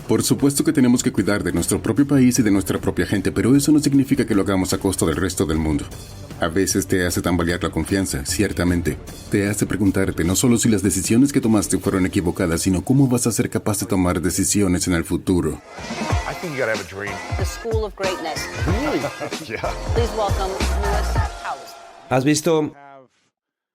Por supuesto que tenemos que cuidar de nuestro propio país y de nuestra propia gente, pero eso no significa que lo hagamos a costa del resto del mundo. A veces te hace tambalear la confianza, ciertamente. Te hace preguntarte no solo si las decisiones que tomaste fueron equivocadas, sino cómo vas a ser capaz de tomar decisiones en el futuro. I think you gotta have a dream. The School of Greatness. Yeah. Please welcome Lewis Howes. ¿Has visto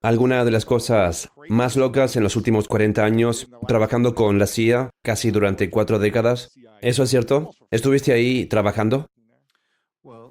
alguna de las cosas más locas en los últimos 40 años trabajando con la CIA casi durante 4 décadas? ¿Eso es cierto? ¿Estuviste ahí trabajando?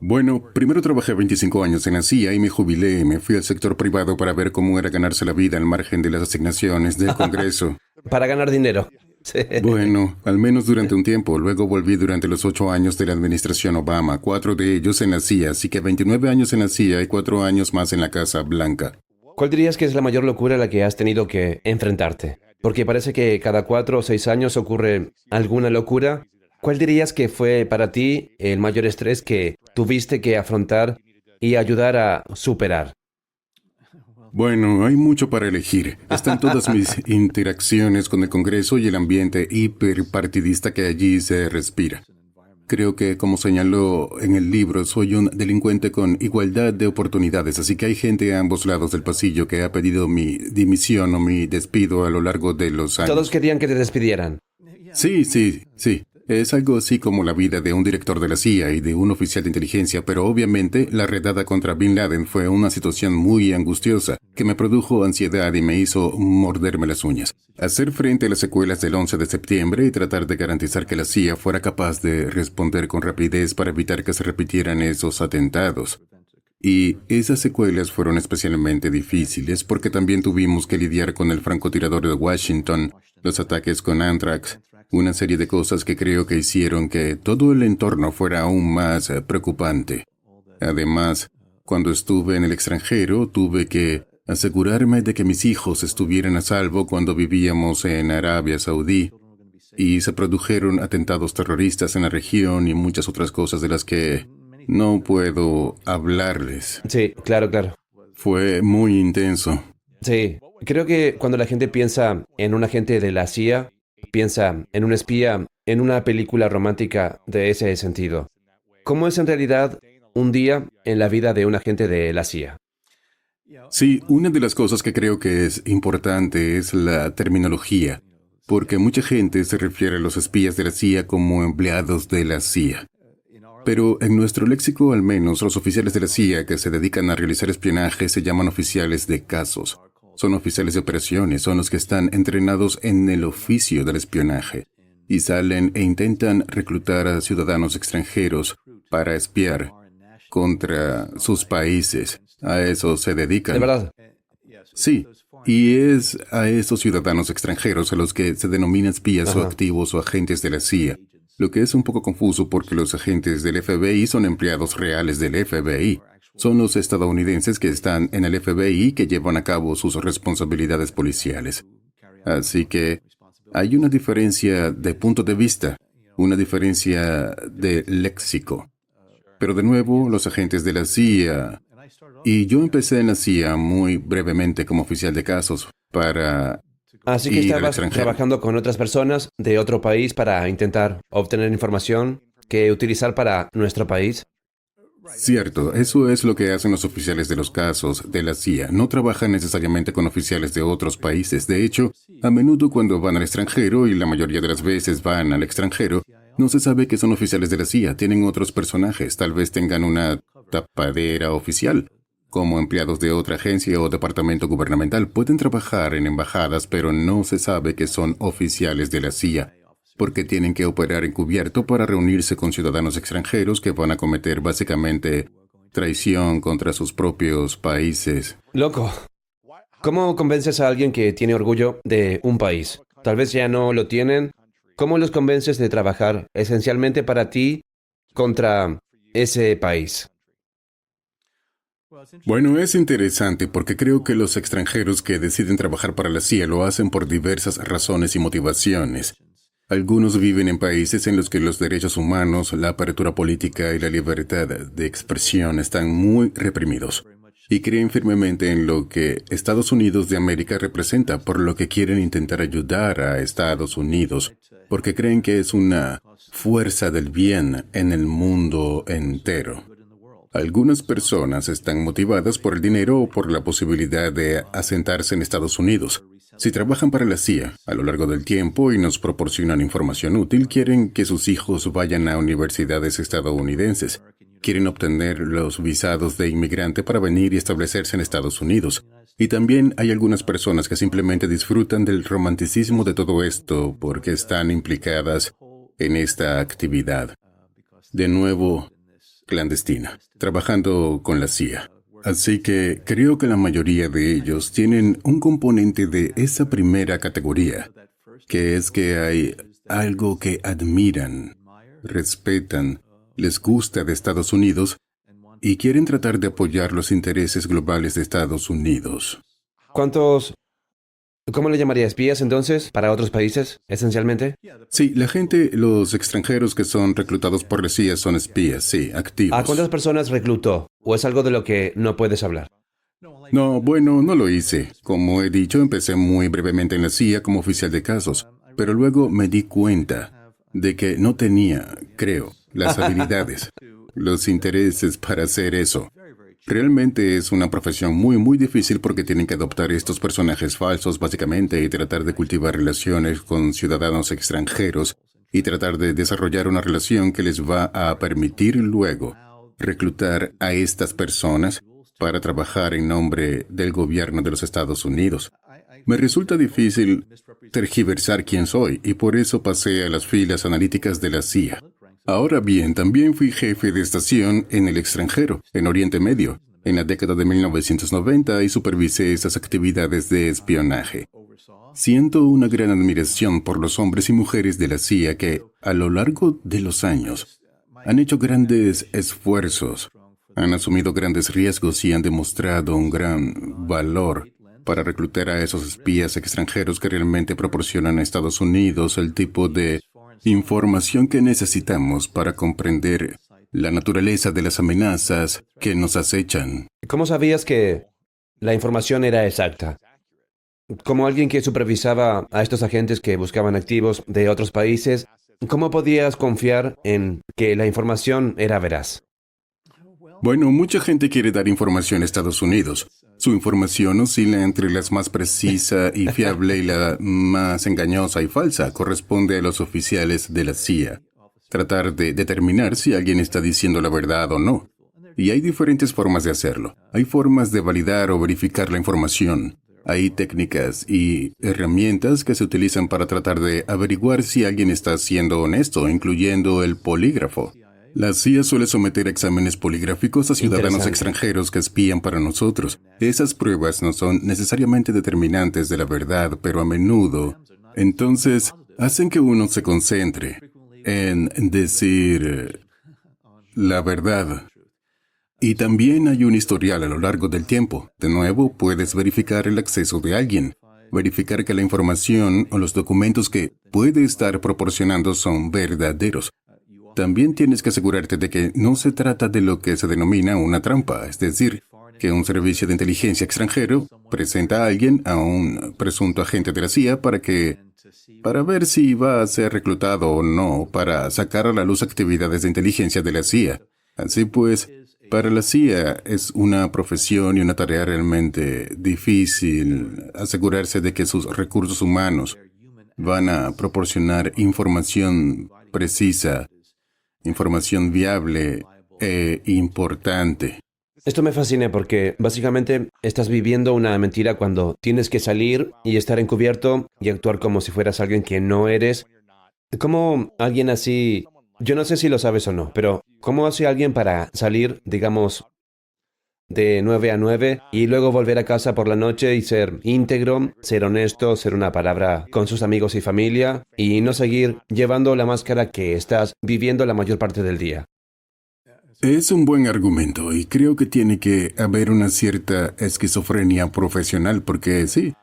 Bueno, primero trabajé 25 años en la CIA y me jubilé y me fui al sector privado para ver cómo era ganarse la vida al margen de las asignaciones del Congreso. Para ganar dinero. Sí. Bueno, al menos durante un tiempo. Luego volví durante los 8 años de la administración Obama, 4 de ellos en la CIA, así que 29 años en la CIA y 4 años más en la Casa Blanca. ¿Cuál dirías que es la mayor locura a la que has tenido que enfrentarte? Porque parece que cada 4 o 6 años ocurre alguna locura. ¿Cuál dirías que fue para ti el mayor estrés que tuviste que afrontar y ayudar a superar? Bueno, hay mucho para elegir. Están todas mis interacciones con el Congreso y el ambiente hiperpartidista que allí se respira. Creo que, como señaló en el libro, soy un delincuente con igualdad de oportunidades, así que hay gente a ambos lados del pasillo que ha pedido mi dimisión o mi despido a lo largo de los años. Todos querían que te despidieran. Sí. Es algo así como la vida de un director de la CIA y de un oficial de inteligencia, pero obviamente la redada contra Bin Laden fue una situación muy angustiosa que me produjo ansiedad y me hizo morderme las uñas. Hacer frente a las secuelas del 11 de septiembre y tratar de garantizar que la CIA fuera capaz de responder con rapidez para evitar que se repitieran esos atentados. Y esas secuelas fueron especialmente difíciles porque también tuvimos que lidiar con el francotirador de Washington, los ataques con Anthrax, una serie de cosas que creo que hicieron que todo el entorno fuera aún más preocupante. Además, cuando estuve en el extranjero, tuve que asegurarme de que mis hijos estuvieran a salvo cuando vivíamos en Arabia Saudí, y se produjeron atentados terroristas en la región y muchas otras cosas de las que no puedo hablarles. Sí, claro. Fue muy intenso. Sí, creo que cuando la gente piensa en un agente de la CIA, piensa en un espía en una película romántica de ese sentido. ¿Cómo es en realidad un día en la vida de un agente de la CIA? Sí, una de las cosas que creo que es importante es la terminología, porque mucha gente se refiere a los espías de la CIA como empleados de la CIA. Pero en nuestro léxico, al menos, los oficiales de la CIA que se dedican a realizar espionaje se llaman oficiales de casos. Son oficiales de operaciones, son los que están entrenados en el oficio del espionaje y salen e intentan reclutar a ciudadanos extranjeros para espiar contra sus países. A eso se dedican. ¿De verdad? Sí, y es a esos ciudadanos extranjeros a los que se denomina espías o Ajá. activos o agentes de la CIA, lo que es un poco confuso porque los agentes del FBI son empleados reales del FBI. Son los estadounidenses que están en el FBI que llevan a cabo sus responsabilidades policiales. Así que hay una diferencia de punto de vista, una diferencia de léxico. Pero de nuevo, los agentes de la CIA... Y yo empecé en la CIA muy brevemente como oficial de casos para Así que ir al estabas extranjero. trabajando con otras personas de otro país para intentar obtener información que utilizar para nuestro país. Cierto, eso es lo que hacen los oficiales de los casos de la CIA. No trabajan necesariamente con oficiales de otros países. De hecho, a menudo cuando van al extranjero, y la mayoría de las veces van al extranjero, no se sabe que son oficiales de la CIA. Tienen otros personajes. Tal vez tengan una tapadera oficial. Como empleados de otra agencia o departamento gubernamental, pueden trabajar en embajadas, pero no se sabe que son oficiales de la CIA, porque tienen que operar encubierto para reunirse con ciudadanos extranjeros que van a cometer básicamente traición contra sus propios países. Loco. ¿Cómo convences a alguien que tiene orgullo de un país? Tal vez ya no lo tienen. ¿Cómo los convences de trabajar esencialmente para ti contra ese país? Bueno, es interesante porque creo que los extranjeros que deciden trabajar para la CIA lo hacen por diversas razones y motivaciones. Algunos viven en países en los que los derechos humanos, la apertura política y la libertad de expresión están muy reprimidos. y creen firmemente en lo que Estados Unidos de América representa, por lo que quieren intentar ayudar a Estados Unidos, porque creen que es una fuerza del bien en el mundo entero. Algunas personas están motivadas por el dinero o por la posibilidad de asentarse en Estados Unidos. Si trabajan para la CIA a lo largo del tiempo y nos proporcionan información útil, quieren que sus hijos vayan a universidades estadounidenses. Quieren obtener los visados de inmigrante para venir y establecerse en Estados Unidos. Y también hay algunas personas que simplemente disfrutan del romanticismo de todo esto porque están implicadas en esta actividad. De nuevo, clandestina, trabajando con la CIA. Así que creo que la mayoría de ellos tienen un componente de esa primera categoría, que es que hay algo que admiran, respetan, les gusta de Estados Unidos y quieren tratar de apoyar los intereses globales de Estados Unidos. ¿Cuántos, cómo le llamaría, espías entonces para otros países, esencialmente? Sí, la gente, los extranjeros que son reclutados por la CIA son espías, sí, activos. ¿A cuántas personas reclutó? ¿O es algo de lo que no puedes hablar? No, bueno, no lo hice. Como he dicho, empecé muy brevemente en la CIA como oficial de casos, pero luego me di cuenta de que no tenía, creo, las habilidades, los intereses para hacer eso. Realmente es una profesión muy difícil porque tienen que adoptar estos personajes falsos básicamente y tratar de cultivar relaciones con ciudadanos extranjeros y tratar de desarrollar una relación que les va a permitir luego reclutar a estas personas para trabajar en nombre del gobierno de los Estados Unidos. Me resulta difícil tergiversar quién soy y por eso pasé a las filas analíticas de la CIA. Ahora bien, también fui jefe de estación en el extranjero, en Oriente Medio, en la década de 1990 y supervisé esas actividades de espionaje. Siento una gran admiración por los hombres y mujeres de la CIA que, a lo largo de los años, han hecho grandes esfuerzos, han asumido grandes riesgos y han demostrado un gran valor para reclutar a esos espías extranjeros que realmente proporcionan a Estados Unidos el tipo de información que necesitamos para comprender la naturaleza de las amenazas que nos acechan. ¿Cómo sabías que la información era exacta? Como alguien que supervisaba a estos agentes que buscaban activos de otros países, ¿cómo podías confiar en que la información era veraz? Bueno, mucha gente quiere dar información a Estados Unidos. Su información oscila entre la más precisa y fiable y la más engañosa y falsa. Corresponde a los oficiales de la CIA tratar de determinar si alguien está diciendo la verdad o no. Y hay diferentes formas de hacerlo. Hay formas de validar o verificar la información. Hay técnicas y herramientas que se utilizan para tratar de averiguar si alguien está siendo honesto, incluyendo el polígrafo. La CIA suele someter exámenes poligráficos a ciudadanos extranjeros que espían para nosotros. Esas pruebas no son necesariamente determinantes de la verdad, pero a menudo, entonces, hacen que uno se concentre en decir la verdad. Y también hay un historial a lo largo del tiempo. De nuevo, puedes verificar el acceso de alguien, verificar que la información o los documentos que puede estar proporcionando son verdaderos. También tienes que asegurarte de que no se trata de lo que se denomina una trampa, es decir, que un servicio de inteligencia extranjero presenta a alguien, a un presunto agente de la CIA, para ver si va a ser reclutado o no, para sacar a la luz actividades de inteligencia de la CIA. Así pues, para la CIA es una profesión y una tarea realmente difícil asegurarse de que sus recursos humanos van a proporcionar información precisa, información viable e importante. Esto me fascina porque básicamente estás viviendo una mentira cuando tienes que salir y estar encubierto y actuar como si fueras alguien que no eres. ¿Cómo alguien así, yo no sé si lo sabes o no, pero cómo hace alguien para salir, digamos, de 9 a 9 y luego volver a casa por la noche y ser íntegro, ser honesto, ser una palabra con sus amigos y familia y no seguir llevando la máscara que estás viviendo la mayor parte del día? Es un buen argumento y creo que tiene que haber una cierta esquizofrenia profesional porque sí,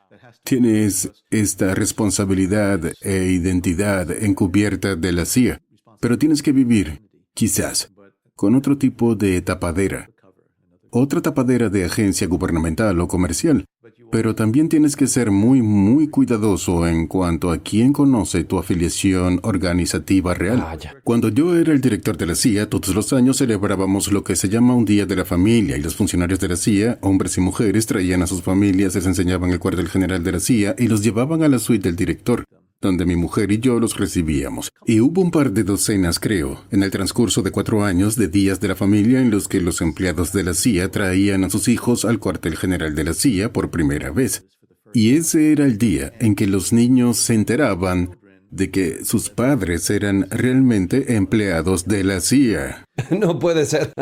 tienes esta responsabilidad e identidad encubierta de la CIA, pero tienes que vivir, quizás, con otro tipo de tapadera. otra tapadera de agencia gubernamental o comercial. Pero también tienes que ser muy cuidadoso en cuanto a quién conoce tu afiliación organizativa real. Vaya. Cuando yo era el director de la CIA, todos los años celebrábamos lo que se llama un Día de la Familia, y los funcionarios de la CIA, hombres y mujeres, traían a sus familias, les enseñaban el cuartel general de la CIA y los llevaban a la suite del director, donde mi mujer y yo los recibíamos. Y hubo un par de docenas, creo, en el transcurso de 4 años de días de la familia en los que los empleados de la CIA traían a sus hijos al cuartel general de la CIA por primera vez. Y ese era el día en que los niños se enteraban de que sus padres eran realmente empleados de la CIA. No puede ser.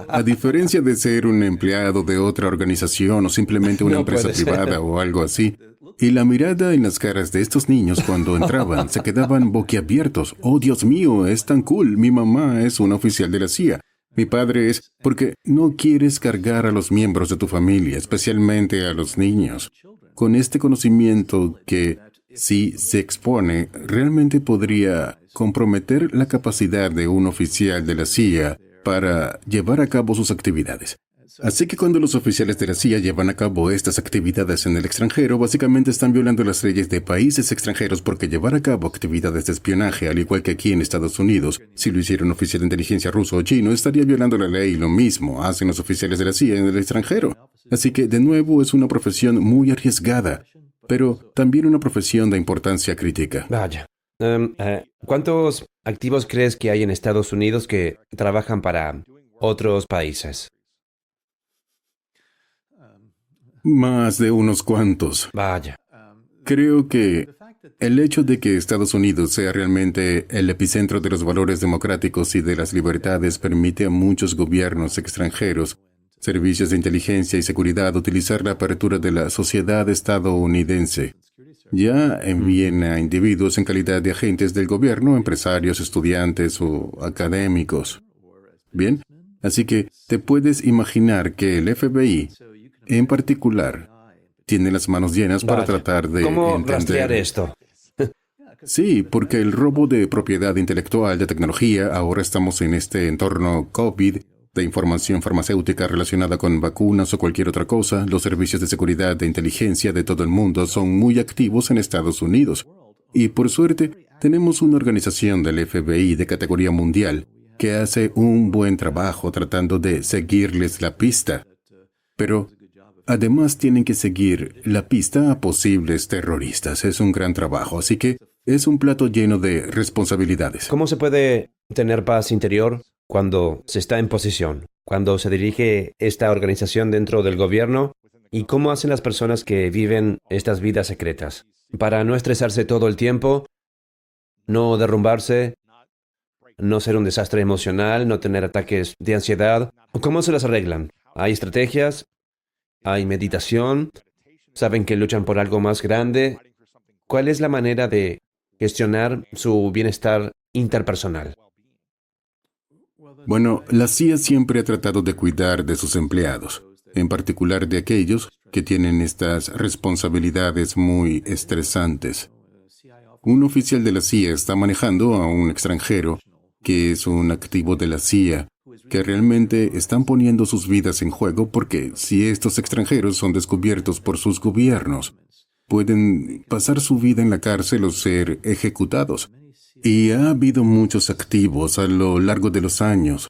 A diferencia de ser un empleado de otra organización o simplemente una No empresa puede ser. privada o algo así. Y la mirada en las caras de estos niños cuando entraban se quedaban boquiabiertos. ¡Oh, Dios mío, es tan cool! Mi mamá es una oficial de la CIA. Mi padre es... Porque no quieres cargar a los miembros de tu familia, especialmente a los niños, con este conocimiento que, si se expone, realmente podría comprometer la capacidad de un oficial de la CIA para llevar a cabo sus actividades. Así que cuando los oficiales de la CIA llevan a cabo estas actividades en el extranjero, básicamente están violando las leyes de países extranjeros, porque llevar a cabo actividades de espionaje, al igual que aquí en Estados Unidos, si lo hiciera un oficial de inteligencia ruso o chino, estaría violando la ley. Lo mismo hacen los oficiales de la CIA en el extranjero. Así que, de nuevo, es una profesión muy arriesgada, pero también una profesión de importancia crítica. Vaya. ¿Cuántos activos crees que hay en Estados Unidos que trabajan para otros países? Más de unos cuantos. Vaya. Creo que el hecho de que Estados Unidos sea realmente el epicentro de los valores democráticos y de las libertades permite a muchos gobiernos extranjeros, servicios de inteligencia y seguridad, utilizar la apertura de la sociedad estadounidense. Ya envíen a individuos en calidad de agentes del gobierno, empresarios, estudiantes o académicos. Bien, así que te puedes imaginar que el FBI, en particular, tiene las manos llenas para Vaya. tratar de ¿Cómo entender. rastrear esto? Sí, porque el robo de propiedad intelectual, de tecnología, ahora estamos en este entorno COVID, de información farmacéutica relacionada con vacunas o cualquier otra cosa. Los servicios de seguridad de inteligencia de todo el mundo son muy activos en Estados Unidos. Y por suerte, tenemos una organización del FBI de categoría mundial que hace un buen trabajo tratando de seguirles la pista. Pero además tienen que seguir la pista a posibles terroristas. Es un gran trabajo, así que es un plato lleno de responsabilidades. ¿Cómo se puede tener paz interior cuando se está en posición, cuando se dirige esta organización dentro del gobierno? ¿Y cómo hacen las personas que viven estas vidas secretas para no estresarse todo el tiempo, no derrumbarse, no ser un desastre emocional, no tener ataques de ansiedad? ¿Cómo se las arreglan? ¿Hay estrategias? ¿Hay meditación? ¿Saben que luchan por algo más grande? ¿Cuál es la manera de gestionar su bienestar interpersonal? Bueno, la CIA siempre ha tratado de cuidar de sus empleados, en particular de aquellos que tienen estas responsabilidades muy estresantes. Un oficial de la CIA está manejando a un extranjero que es un activo de la CIA, que realmente están poniendo sus vidas en juego, porque si estos extranjeros son descubiertos por sus gobiernos, pueden pasar su vida en la cárcel o ser ejecutados. Y ha habido muchos activos a lo largo de los años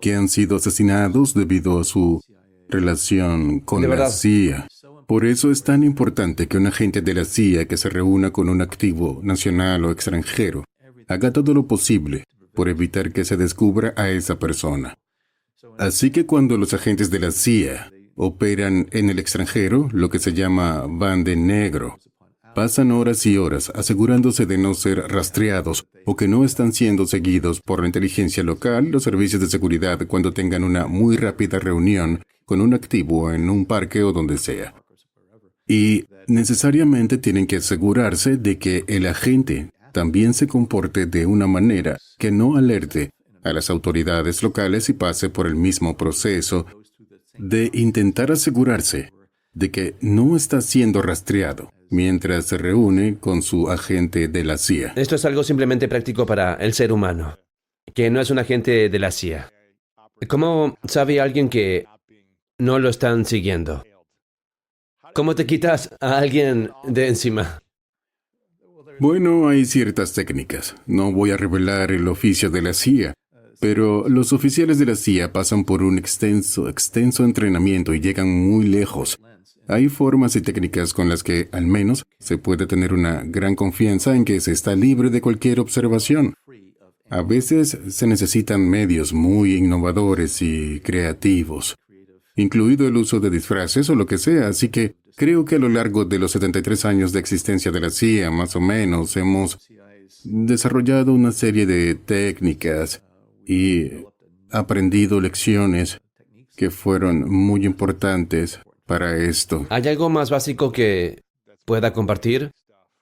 que han sido asesinados debido a su relación con ¿De la verdad? CIA. Por eso es tan importante que un agente de la CIA que se reúna con un activo nacional o extranjero haga todo lo posible por evitar que se descubra a esa persona. Así que cuando los agentes de la CIA operan en el extranjero, lo que se llama van de negro, pasan horas y horas asegurándose de no ser rastreados o que no están siendo seguidos por la inteligencia local, los servicios de seguridad, cuando tengan una muy rápida reunión con un activo en un parque o donde sea. Y necesariamente tienen que asegurarse de que el agente también se comporte de una manera que no alerte a las autoridades locales y pase por el mismo proceso de intentar asegurarse de que no está siendo rastreado mientras se reúne con su agente de la CIA. Esto es algo simplemente práctico para el ser humano, que no es un agente de la CIA. ¿Cómo sabe alguien que no lo están siguiendo. ¿Cómo te quitas a alguien de encima? Bueno, hay ciertas técnicas. No voy a revelar el oficio de la CIA, pero los oficiales de la CIA pasan por un extenso entrenamiento y llegan muy lejos. Hay formas y técnicas con las que, al menos, se puede tener una gran confianza en que se está libre de cualquier observación. A veces se necesitan medios muy innovadores y creativos, incluido el uso de disfraces o lo que sea, así que creo que a lo largo de los 73 años de existencia de la CIA, más o menos, hemos desarrollado una serie de técnicas y aprendido lecciones que fueron muy importantes para esto. ¿Hay algo más básico que pueda compartir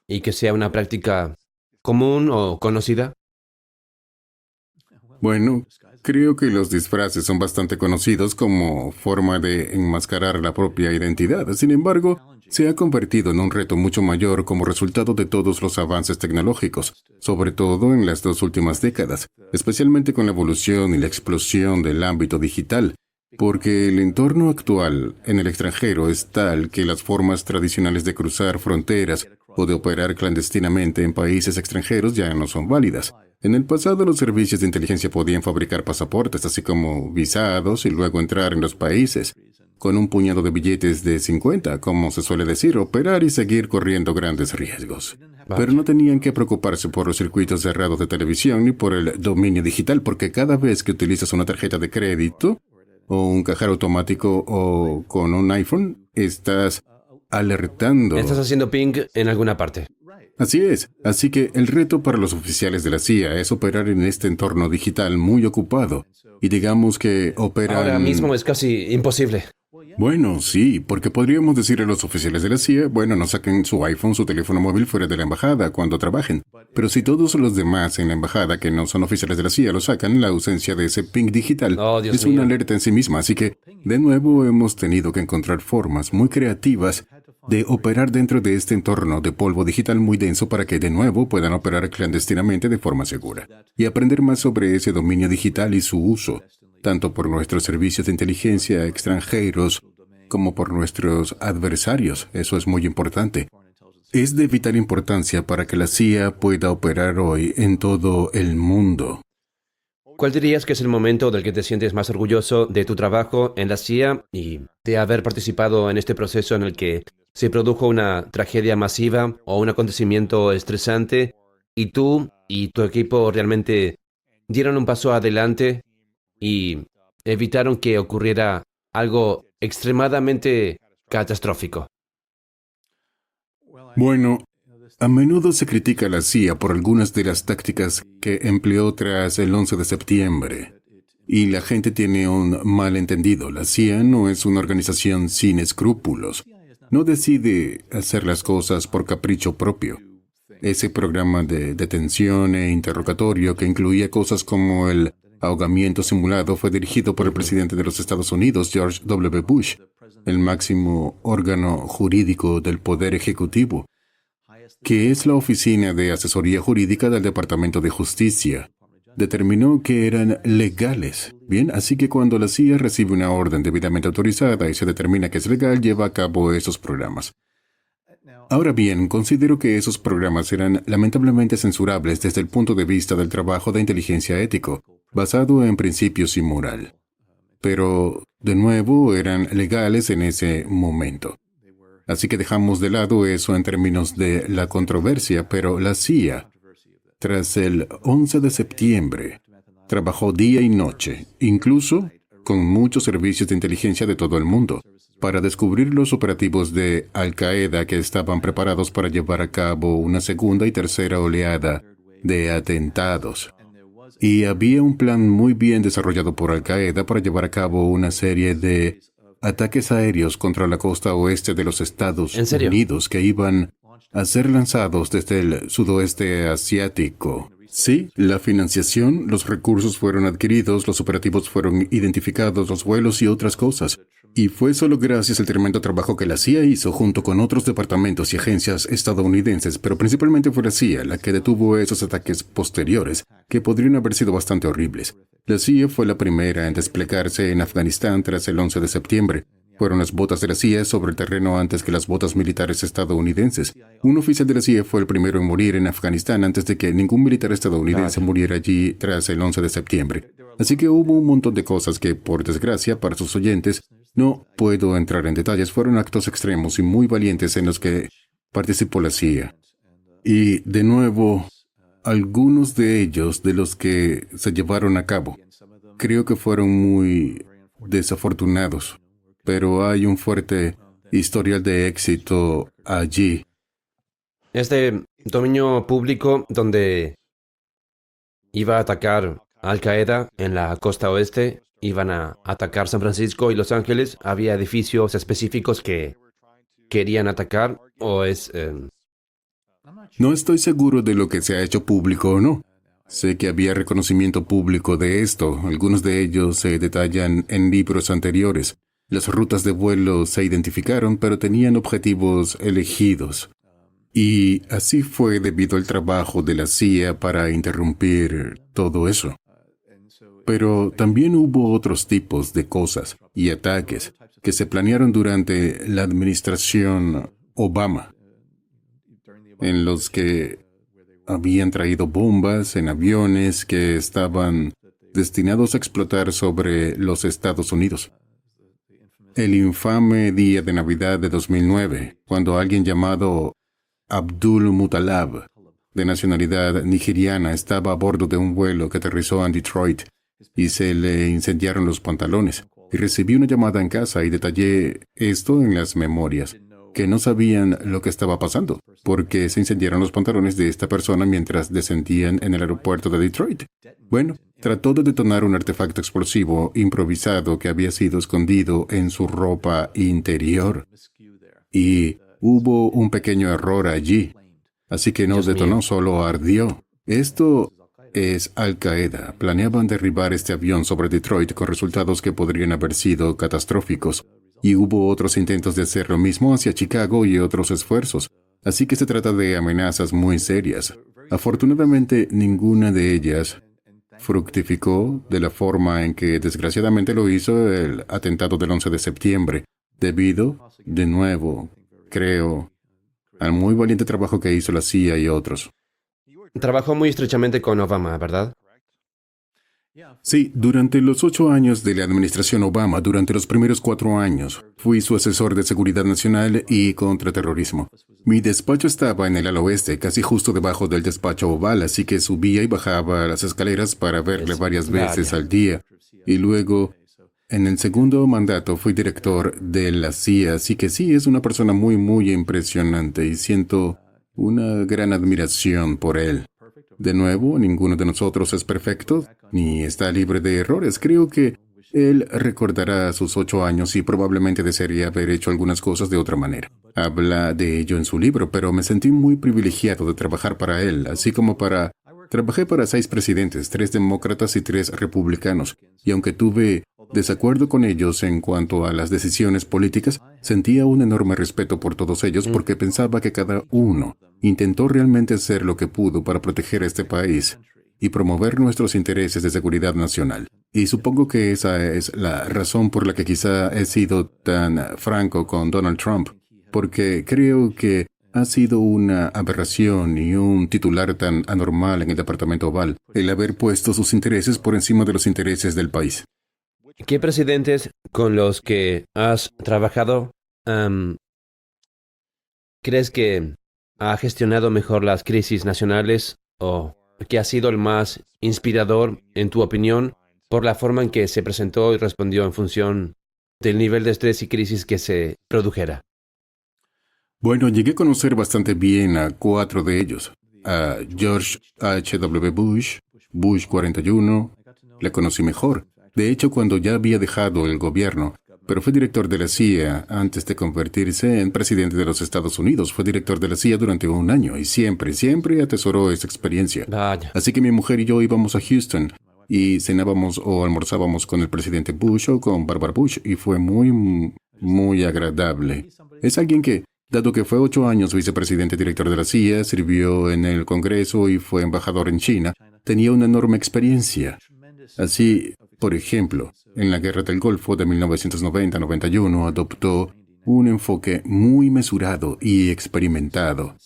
y que sea una práctica común o conocida? Bueno, creo que los disfraces son bastante conocidos como forma de enmascarar la propia identidad. Sin embargo, se ha convertido en un reto mucho mayor como resultado de todos los avances tecnológicos, sobre todo en las 2 últimas décadas, especialmente con la evolución y la explosión del ámbito digital, porque el entorno actual en el extranjero es tal que las formas tradicionales de cruzar fronteras o de operar clandestinamente en países extranjeros ya no son válidas. En el pasado, los servicios de inteligencia podían fabricar pasaportes, así como visados, y luego entrar en los países con un puñado de billetes de 50, como se suele decir, operar y seguir corriendo grandes riesgos. Pero no tenían que preocuparse por los circuitos cerrados de televisión ni por el dominio digital, porque cada vez que utilizas una tarjeta de crédito o un cajero automático o con un iPhone, estás alertando. Estás haciendo ping en alguna parte. Así es. Así que el reto para los oficiales de la CIA es operar en este entorno digital muy ocupado. Y digamos que operan... Ahora mismo es casi imposible. Bueno, sí, porque podríamos decir a los oficiales de la CIA, bueno, no saquen su iPhone, su teléfono móvil fuera de la embajada cuando trabajen. Pero si todos los demás en la embajada que no son oficiales de la CIA lo sacan, la ausencia de ese ping digital Dios es mío. una alerta en sí misma. Así que, de nuevo, hemos tenido que encontrar formas muy creativas de operar dentro de este entorno de polvo digital muy denso para que de nuevo puedan operar clandestinamente de forma segura y aprender más sobre ese dominio digital y su uso, tanto por nuestros servicios de inteligencia extranjeros como por nuestros adversarios. Eso es muy importante. Es de vital importancia para que la CIA pueda operar hoy en todo el mundo. ¿Cuál dirías que es el momento del que te sientes más orgulloso de tu trabajo en la CIA y de haber participado en este proceso en el que se produjo una tragedia masiva o un acontecimiento estresante y tú y tu equipo realmente dieron un paso adelante y evitaron que ocurriera algo extremadamente catastrófico? Bueno, a menudo se critica a la CIA por algunas de las tácticas que empleó tras el 11 de septiembre. Y la gente tiene un malentendido. La CIA no es una organización sin escrúpulos. No decide hacer las cosas por capricho propio. Ese programa de detención e interrogatorio que incluía cosas como el ahogamiento simulado fue dirigido por el presidente de los Estados Unidos, George W. Bush, el máximo órgano jurídico del Poder Ejecutivo, que es la Oficina de Asesoría Jurídica del Departamento de Justicia. Determinó que eran legales. Bien, así que cuando la CIA recibe una orden debidamente autorizada y se determina que es legal, lleva a cabo esos programas. Ahora bien, considero que esos programas eran lamentablemente censurables desde el punto de vista del trabajo de inteligencia ético, basado en principios y moral. Pero, de nuevo, eran legales en ese momento. Así que dejamos de lado eso en términos de la controversia, pero la CIA, tras el 11 de septiembre, trabajó día y noche, incluso con muchos servicios de inteligencia de todo el mundo, para descubrir los operativos de Al-Qaeda que estaban preparados para llevar a cabo una segunda y tercera oleada de atentados. Y había un plan muy bien desarrollado por Al-Qaeda para llevar a cabo una serie de ataques aéreos contra la costa oeste de los Estados ¿En serio? Unidos que iban a ser lanzados desde el sudoeste asiático. Sí, la financiación, los recursos fueron adquiridos, los operativos fueron identificados, los vuelos y otras cosas. Y fue solo gracias al tremendo trabajo que la CIA hizo junto con otros departamentos y agencias estadounidenses, pero principalmente fue la CIA la que detuvo esos ataques posteriores, que podrían haber sido bastante horribles. La CIA fue la primera en desplegarse en Afganistán tras el 11 de septiembre, Fueron las botas de la CIA sobre el terreno antes que las botas militares estadounidenses. Un oficial de la CIA fue el primero en morir en Afganistán antes de que ningún militar estadounidense muriera allí tras el 11 de septiembre. Así que hubo un montón de cosas que, por desgracia, para sus oyentes, no puedo entrar en detalles. Fueron actos extremos y muy valientes en los que participó la CIA. Y, de nuevo, algunos de ellos, de los que se llevaron a cabo, creo que fueron muy desafortunados. Pero hay un fuerte historial de éxito allí. Este dominio público donde iba a atacar Al-Qaeda en la costa oeste, iban a atacar San Francisco y Los Ángeles, había edificios específicos que querían atacar, o es... No estoy seguro de lo que se ha hecho público o no. Sé que había reconocimiento público de esto. Algunos de ellos se detallan en libros anteriores. Las rutas de vuelo se identificaron, pero tenían objetivos elegidos. Y así fue debido al trabajo de la CIA para interrumpir todo eso. Pero también hubo otros tipos de cosas y ataques que se planearon durante la administración Obama, en los que habían traído bombas en aviones que estaban destinados a explotar sobre los Estados Unidos. El infame día de Navidad de 2009, cuando alguien llamado Abdul Muttalab, de nacionalidad nigeriana, estaba a bordo de un vuelo que aterrizó en Detroit y se le incendiaron los pantalones. Y recibí una llamada en casa y detallé esto en las memorias, que no sabían lo que estaba pasando, porque se incendiaron los pantalones de esta persona mientras descendían en el aeropuerto de Detroit. Bueno, trató de detonar un artefacto explosivo improvisado que había sido escondido en su ropa interior. Y hubo un pequeño error allí. Así que no detonó, solo ardió. Esto es Al-Qaeda. Planeaban derribar este avión sobre Detroit con resultados que podrían haber sido catastróficos. Y hubo otros intentos de hacer lo mismo hacia Chicago y otros esfuerzos. Así que se trata de amenazas muy serias. Afortunadamente, ninguna de ellas fructificó de la forma en que desgraciadamente lo hizo el atentado del 11 de septiembre, debido, de nuevo, creo, al muy valiente trabajo que hizo la CIA y otros. Trabajó muy estrechamente con Obama, ¿verdad? Sí, durante los 8 años de la administración Obama, durante los primeros 4 años, fui su asesor de seguridad nacional y contraterrorismo. Mi despacho estaba en el ala oeste, casi justo debajo del despacho oval, así que subía y bajaba las escaleras para verle varias veces al día. Y luego, en el segundo mandato, fui director de la CIA, así que sí, es una persona muy, muy impresionante y siento una gran admiración por él. De nuevo, ninguno de nosotros es perfecto, ni está libre de errores. Creo que él recordará sus 8 años y probablemente desearía haber hecho algunas cosas de otra manera. Habla de ello en su libro, pero me sentí muy privilegiado de trabajar para él, así como para... Trabajé para 6 presidentes, 3 demócratas y 3 republicanos, y aunque tuve desacuerdo con ellos en cuanto a las decisiones políticas, sentía un enorme respeto por todos ellos porque pensaba que cada uno intentó realmente hacer lo que pudo para proteger a este país y promover nuestros intereses de seguridad nacional. Y supongo que esa es la razón por la que quizá he sido tan franco con Donald Trump, porque creo que ha sido una aberración y un titular tan anormal en el Departamento Oval, el haber puesto sus intereses por encima de los intereses del país. ¿Qué presidentes con los que has trabajado crees que ha gestionado mejor las crisis nacionales o que ha sido el más inspirador, en tu opinión, por la forma en que se presentó y respondió en función del nivel de estrés y crisis que se produjera? Bueno, llegué a conocer bastante bien a 4 de ellos. A George H.W. Bush, Bush 41, le conocí mejor. De hecho, cuando ya había dejado el gobierno, pero fue director de la CIA antes de convertirse en presidente de los Estados Unidos. Fue director de la CIA durante 1 año y siempre atesoró esa experiencia. Vaya. Así que mi mujer y yo íbamos a Houston y cenábamos o almorzábamos con el presidente Bush o con Barbara Bush y fue muy, muy agradable. Es alguien que, dado que fue 8 años vicepresidente director de la CIA, sirvió en el Congreso y fue embajador en China, tenía una enorme experiencia. Así Por ejemplo, en la Guerra del Golfo de 1990-91 adoptó un enfoque muy mesurado y experimentado.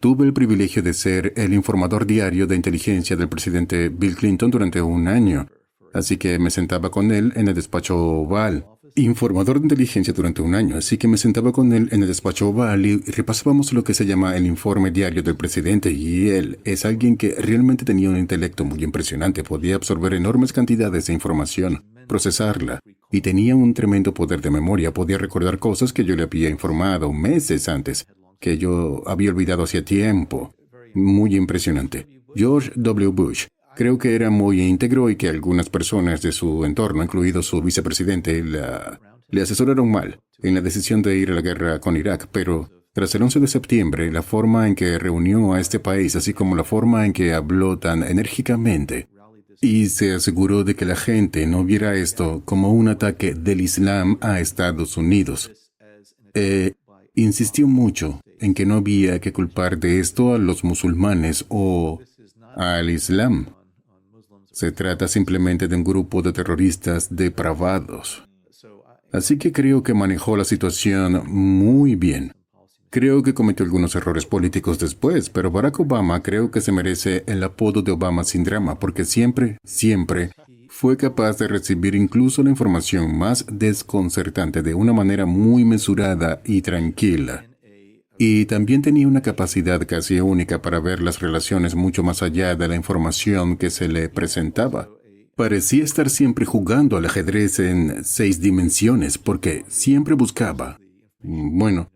Tuve el privilegio de ser el informador diario de inteligencia del presidente Bill Clinton durante un año, así que me sentaba con él en el despacho oval. Informador de inteligencia durante un año, así que me sentaba con él en el despacho oval y repasábamos lo que se llama el informe diario del presidente, y él es alguien que realmente tenía un intelecto muy impresionante, podía absorber enormes cantidades de información, procesarla, y tenía un tremendo poder de memoria, podía recordar cosas que yo le había informado meses antes, que yo había olvidado hacía tiempo. Muy impresionante. George W. Bush. Creo que era muy íntegro y que algunas personas de su entorno, incluido su vicepresidente, le asesoraron mal en la decisión de ir a la guerra con Irak, pero tras el 11 de septiembre, la forma en que reunió a este país, así como la forma en que habló tan enérgicamente y se aseguró de que la gente no viera esto como un ataque del Islam a Estados Unidos. Insistió mucho en que no había que culpar de esto a los musulmanes o al Islam. Se trata simplemente de un grupo de terroristas depravados. Así que creo que manejó la situación muy bien. Creo que cometió algunos errores políticos después, pero Barack Obama creo que se merece el apodo de Obama sin drama, porque siempre fue capaz de recibir incluso la información más desconcertante de una manera muy mesurada y tranquila. Y también tenía una capacidad casi única para ver las relaciones mucho más allá de la información que se le presentaba. Parecía estar siempre jugando al ajedrez en 6 dimensiones, porque siempre buscaba, bueno,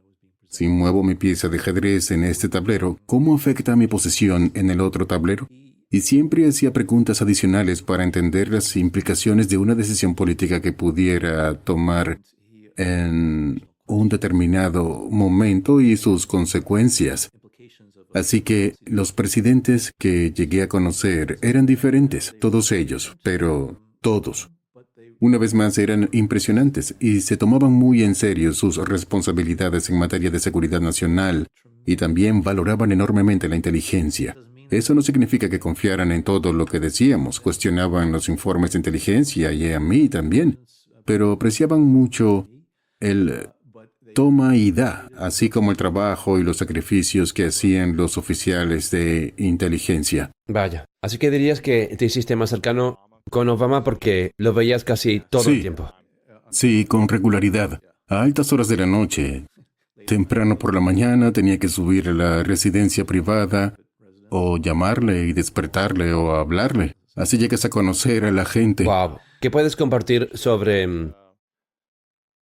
si muevo mi pieza de ajedrez en este tablero, ¿cómo afecta mi posición en el otro tablero? Y siempre hacía preguntas adicionales para entender las implicaciones de una decisión política que pudiera tomar en un determinado momento y sus consecuencias. Así que los presidentes que llegué a conocer eran diferentes, todos ellos, pero todos. Una vez más eran impresionantes y se tomaban muy en serio sus responsabilidades en materia de seguridad nacional y también valoraban enormemente la inteligencia. Eso no significa que confiaran en todo lo que decíamos, cuestionaban los informes de inteligencia y a mí también, pero apreciaban mucho el toma y da, así como el trabajo y los sacrificios que hacían los oficiales de inteligencia. Vaya, así que dirías que te hiciste más cercano con Obama porque lo veías casi todo el tiempo. Sí, con regularidad, a altas horas de la noche. Temprano por la mañana tenía que subir a la residencia privada o llamarle y despertarle o hablarle. Así llegas a conocer a la gente. Wow. ¿Qué puedes compartir sobre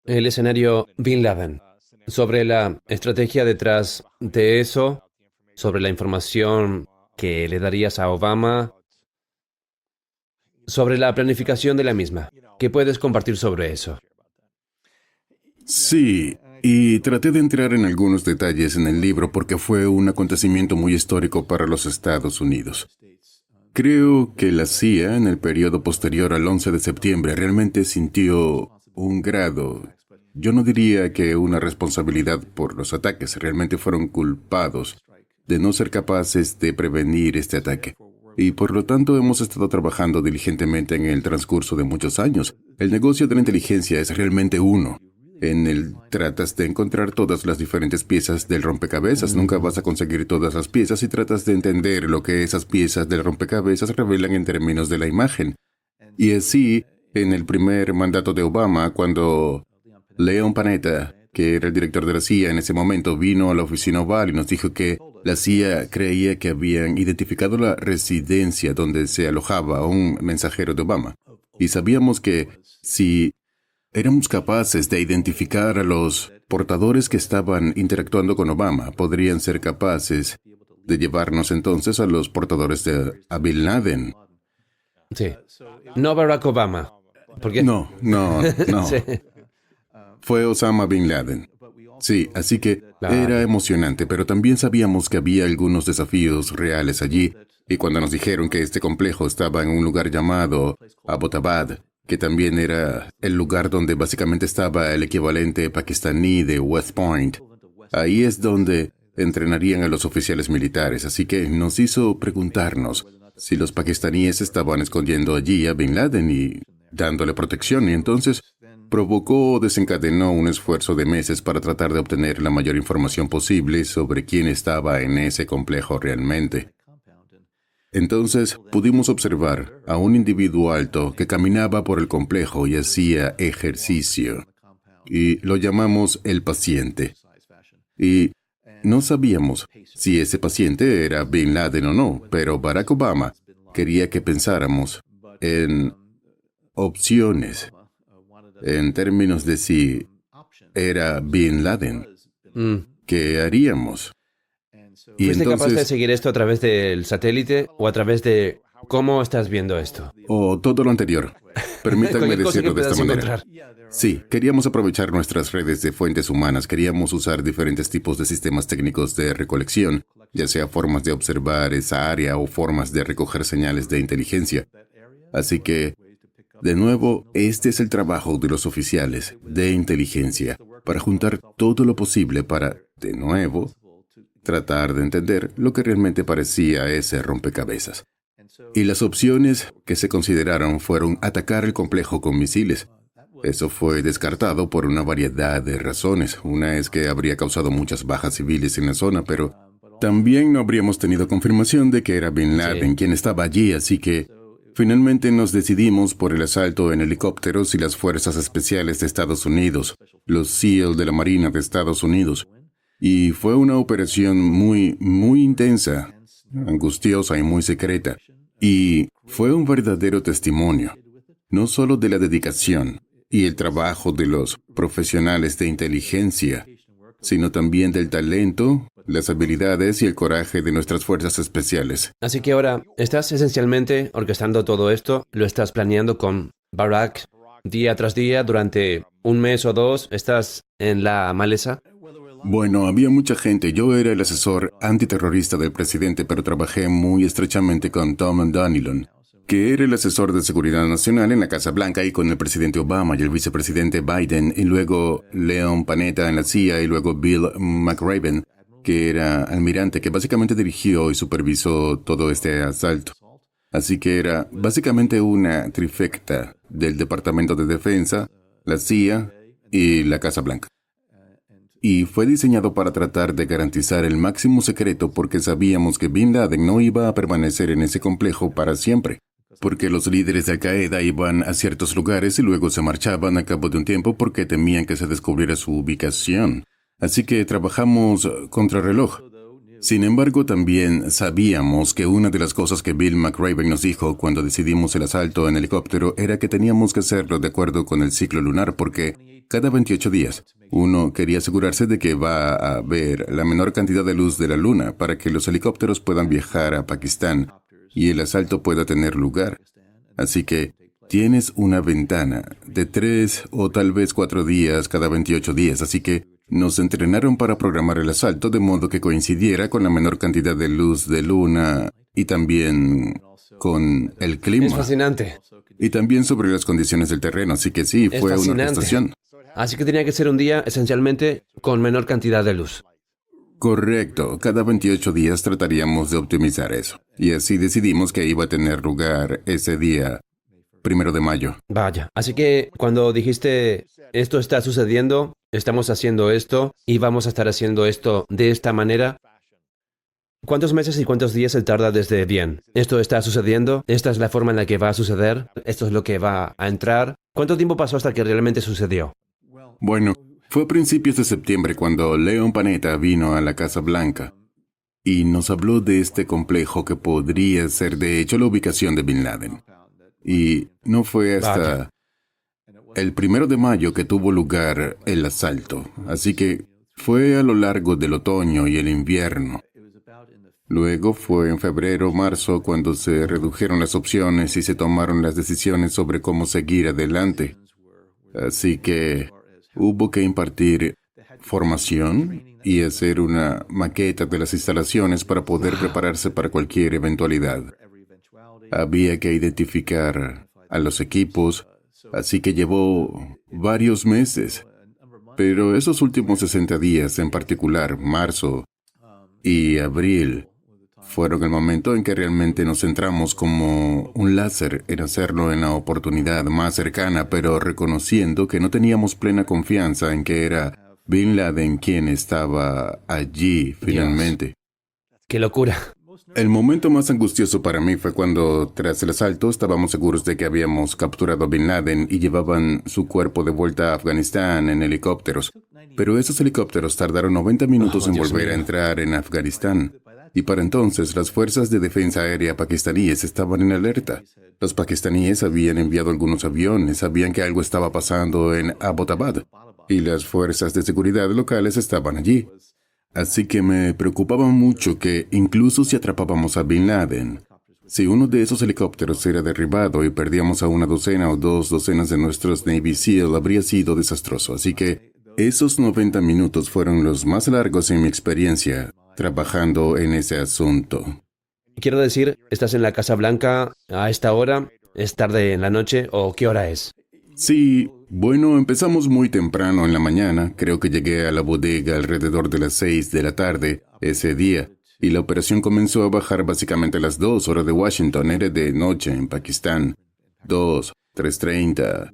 el escenario Bin Laden? Sobre la estrategia detrás de eso, sobre la información que le darías a Obama, sobre la planificación de la misma. ¿Qué puedes compartir sobre eso? Sí, y traté de entrar en algunos detalles en el libro porque fue un acontecimiento muy histórico para los Estados Unidos. Creo que la CIA, en el periodo posterior al 11 de septiembre, realmente sintió un grado, yo no diría que una responsabilidad por los ataques, realmente fueron culpados de no ser capaces de prevenir este ataque. Y por lo tanto hemos estado trabajando diligentemente en el transcurso de muchos años. El negocio de la inteligencia es realmente uno. En él tratas de encontrar todas las diferentes piezas del rompecabezas. Nunca vas a conseguir todas las piezas y tratas de entender lo que esas piezas del rompecabezas revelan en términos de la imagen. Y así, en el primer mandato de Obama, cuando Leon Panetta, que era el director de la CIA en ese momento, vino a la oficina oval y nos dijo que la CIA creía que habían identificado la residencia donde se alojaba un mensajero de Obama. Y sabíamos que si éramos capaces de identificar a los portadores que estaban interactuando con Obama, podrían ser capaces de llevarnos entonces a los portadores de Bin Laden. Sí. No Barack Obama. ¿Por qué? No. Sí. Fue Osama Bin Laden. Sí, así que era emocionante, pero también sabíamos que había algunos desafíos reales allí. Y cuando nos dijeron que este complejo estaba en un lugar llamado Abbottabad, que también era el lugar donde básicamente estaba el equivalente pakistaní de West Point, ahí es donde entrenarían a los oficiales militares. Así que nos hizo preguntarnos si los pakistaníes estaban escondiendo allí a Bin Laden y dándole protección, y entonces provocó o desencadenó un esfuerzo de meses para tratar de obtener la mayor información posible sobre quién estaba en ese complejo realmente. Entonces pudimos observar a un individuo alto que caminaba por el complejo y hacía ejercicio, y lo llamamos el paciente. Y no sabíamos si ese paciente era Bin Laden o no, pero Barack Obama quería que pensáramos en opciones, en términos de si era Bin Laden. ¿Qué haríamos? Y ¿Fuiste capaz de entonces, seguir esto a través del satélite o a través de cómo estás viendo esto? o todo lo anterior. Permítanme Cualquier cosa que decirlo de esta puedas manera. encontrar. Sí, queríamos aprovechar nuestras redes de fuentes humanas, queríamos usar diferentes tipos de sistemas técnicos de recolección, ya sea formas de observar esa área o formas de recoger señales de inteligencia. Así que, de nuevo, este es el trabajo de los oficiales de inteligencia, para juntar todo lo posible para, de nuevo, tratar de entender lo que realmente parecía ese rompecabezas. Y las opciones que se consideraron fueron atacar el complejo con misiles. Eso fue descartado por una variedad de razones. Una es que habría causado muchas bajas civiles en la zona, pero también no habríamos tenido confirmación de que era Bin Laden quien estaba allí, así que finalmente nos decidimos por el asalto en helicópteros y las fuerzas especiales de Estados Unidos, los SEAL de la Marina de Estados Unidos. Y fue una operación muy intensa, angustiosa y muy secreta. Y fue un verdadero testimonio, no solo de la dedicación y el trabajo de los profesionales de inteligencia, sino también del talento, las habilidades y el coraje de nuestras fuerzas especiales. Así que ahora estás esencialmente orquestando todo esto, lo estás planeando con Barack día tras día durante un mes o dos, estás en la maleza. Bueno, había mucha gente. Yo era el asesor antiterrorista del presidente, pero trabajé muy estrechamente con Tom Donilon, que era el asesor de seguridad nacional en la Casa Blanca, y con el presidente Obama y el vicepresidente Biden, y luego Leon Panetta en la CIA, y luego Bill McRaven, que era almirante, que básicamente dirigió y supervisó todo este asalto. Así que era básicamente una trifecta del Departamento de Defensa, la CIA y la Casa Blanca. Y fue diseñado para tratar de garantizar el máximo secreto, porque sabíamos que Bin Laden no iba a permanecer en ese complejo para siempre, porque los líderes de Al-Qaeda iban a ciertos lugares y luego se marchaban a cabo de un tiempo porque temían que se descubriera su ubicación. Así que trabajamos contrarreloj. Sin embargo, también sabíamos que una de las cosas que Bill McRaven nos dijo cuando decidimos el asalto en helicóptero era que teníamos que hacerlo de acuerdo con el ciclo lunar, porque cada 28 días uno quería asegurarse de que va a haber la menor cantidad de luz de la luna para que los helicópteros puedan viajar a Pakistán y el asalto pueda tener lugar. Así que tienes una ventana de 3 o tal vez 4 días cada 28 días, así que nos entrenaron para programar el asalto de modo que coincidiera con la menor cantidad de luz de luna y también con el clima. Es fascinante. Y también sobre las condiciones del terreno, así que sí, Es fue una fascinante. orquestación. Así que tenía que ser un día esencialmente con menor cantidad de luz. Correcto, cada 28 días trataríamos de optimizar eso. Y así decidimos que iba a tener lugar ese día, 1 de mayo. Vaya. Así que cuando dijiste, esto está sucediendo, estamos haciendo esto y vamos a estar haciendo esto de esta manera, ¿cuántos meses y cuántos días se tarda desde bien? Esto está sucediendo, esta es la forma en la que va a suceder, esto es lo que va a entrar. ¿Cuánto tiempo pasó hasta que realmente sucedió? Bueno, fue a principios de septiembre cuando Leon Panetta vino a la Casa Blanca y nos habló de este complejo que podría ser de hecho la ubicación de Bin Laden. Y no fue hasta el 1 de mayo que tuvo lugar el asalto, así que fue a lo largo del otoño y el invierno. Luego fue en febrero o marzo cuando se redujeron las opciones y se tomaron las decisiones sobre cómo seguir adelante. Así que hubo que impartir formación y hacer una maqueta de las instalaciones para poder prepararse para cualquier eventualidad. Había que identificar a los equipos, así que llevó varios meses. Pero esos últimos 60 días, en particular marzo y abril, fueron el momento en que realmente nos centramos como un láser en hacerlo en la oportunidad más cercana, pero reconociendo que no teníamos plena confianza en que era Bin Laden quien estaba allí finalmente. ¡Qué locura! El momento más angustioso para mí fue cuando, tras el asalto, estábamos seguros de que habíamos capturado a Bin Laden y llevaban su cuerpo de vuelta a Afganistán en helicópteros. Pero esos helicópteros tardaron 90 minutos en Dios volver a mío. entrar en Afganistán. Y para entonces, las fuerzas de defensa aérea pakistaníes estaban en alerta. Los pakistaníes habían enviado algunos aviones, sabían que algo estaba pasando en Abbottabad, y las fuerzas de seguridad locales estaban allí. Así que me preocupaba mucho que, incluso si atrapábamos a Bin Laden, si uno de esos helicópteros era derribado y perdíamos a una docena o 2 docenas de nuestros Navy SEAL, habría sido desastroso. Así que esos 90 minutos fueron los más largos en mi experiencia trabajando en ese asunto. Quiero decir, ¿estás en la Casa Blanca a esta hora? ¿Es tarde en la noche o qué hora es? Sí, bueno, empezamos muy temprano en la mañana. Creo que llegué a la bodega alrededor de las 6 de la tarde ese día. Y la operación comenzó a bajar básicamente a las 2 horas de Washington. Era de noche en Pakistán. 2, 3:30.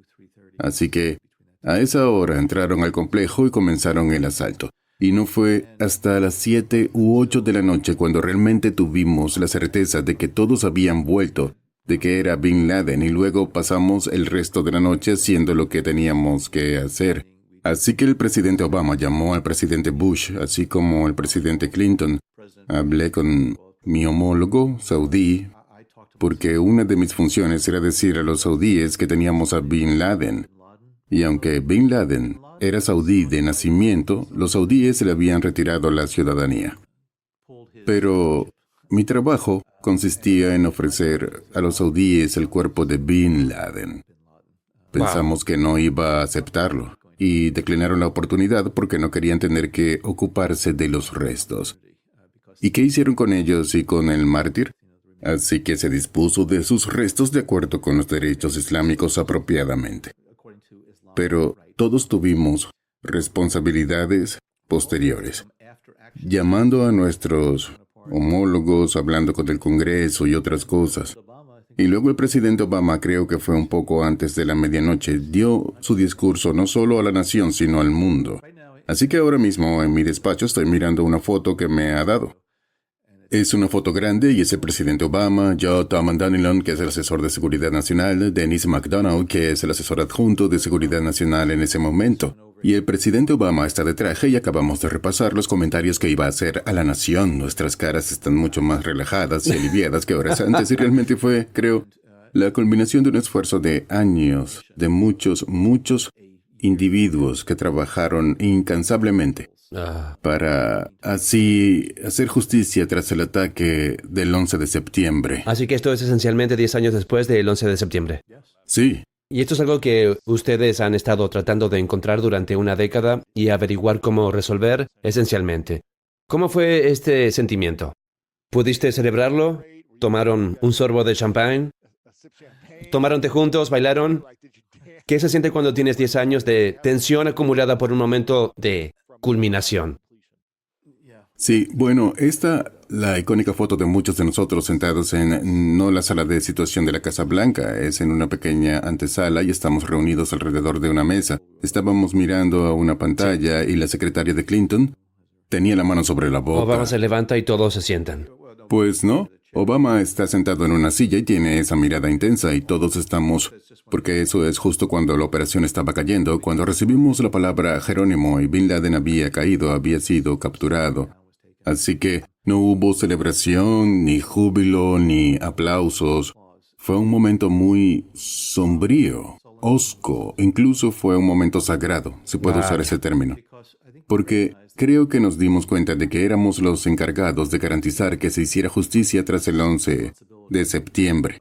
Así que a esa hora entraron al complejo y comenzaron el asalto. Y no fue hasta las 7 u 8 de la noche cuando realmente tuvimos la certeza de que todos habían vuelto, de que era Bin Laden, y luego pasamos el resto de la noche haciendo lo que teníamos que hacer. Así que el presidente Obama llamó al presidente Bush, así como el presidente Clinton. Hablé con mi homólogo saudí, porque una de mis funciones era decir a los saudíes que teníamos a Bin Laden. Y aunque Bin Laden era saudí de nacimiento, los saudíes le habían retirado la ciudadanía. Pero mi trabajo consistía en ofrecer a los saudíes el cuerpo de Bin Laden. Pensamos que no iba a aceptarlo y declinaron la oportunidad porque no querían tener que ocuparse de los restos. ¿Y qué hicieron con ellos y con el mártir? Así que se dispuso de sus restos de acuerdo con los derechos islámicos apropiadamente. Pero todos tuvimos responsabilidades posteriores. Llamando a nuestros homólogos, hablando con el Congreso y otras cosas. Y luego el presidente Obama, creo que fue un poco antes de la medianoche, dio su discurso no solo a la nación, sino al mundo. Así que ahora mismo en mi despacho estoy mirando una foto que me ha dado. Es una foto grande y es el presidente Obama, Joe Tom Donilon, que es el asesor de seguridad nacional, Dennis McDonald, que es el asesor adjunto de seguridad nacional en ese momento. Y el presidente Obama está de traje y acabamos de repasar los comentarios que iba a hacer a la nación. Nuestras caras están mucho más relajadas y aliviadas que horas antes y realmente fue, creo, la culminación de un esfuerzo de años, de muchos individuos que trabajaron incansablemente para así hacer justicia tras el ataque del 11 de septiembre. Así que esto es esencialmente 10 años después del 11 de septiembre. Sí. Y esto es algo que ustedes han estado tratando de encontrar durante una década y averiguar cómo resolver, esencialmente. ¿Cómo fue este sentimiento? ¿Pudiste celebrarlo? ¿Tomaron un sorbo de champán? ¿Tomaron té juntos? ¿Bailaron? ¿Qué se siente cuando tienes 10 años de tensión acumulada por un momento de culminación? Sí, bueno, la icónica foto de muchos de nosotros sentados en no la sala de situación de la Casa Blanca, es en una pequeña antesala y estamos reunidos alrededor de una mesa. Estábamos mirando a una pantalla y la secretaria de Clinton tenía la mano sobre la boca. Obama se levanta y todos se sientan. Pues no. Obama está sentado en una silla y tiene esa mirada intensa y todos estamos, porque eso es justo cuando la operación estaba cayendo, cuando recibimos la palabra Jerónimo y Bin Laden había caído, había sido capturado. Así que no hubo celebración, ni júbilo, ni aplausos. Fue un momento muy sombrío, hosco, incluso fue un momento sagrado, si puedo usar ese término. Porque creo que nos dimos cuenta de que éramos los encargados de garantizar que se hiciera justicia tras el 11 de septiembre.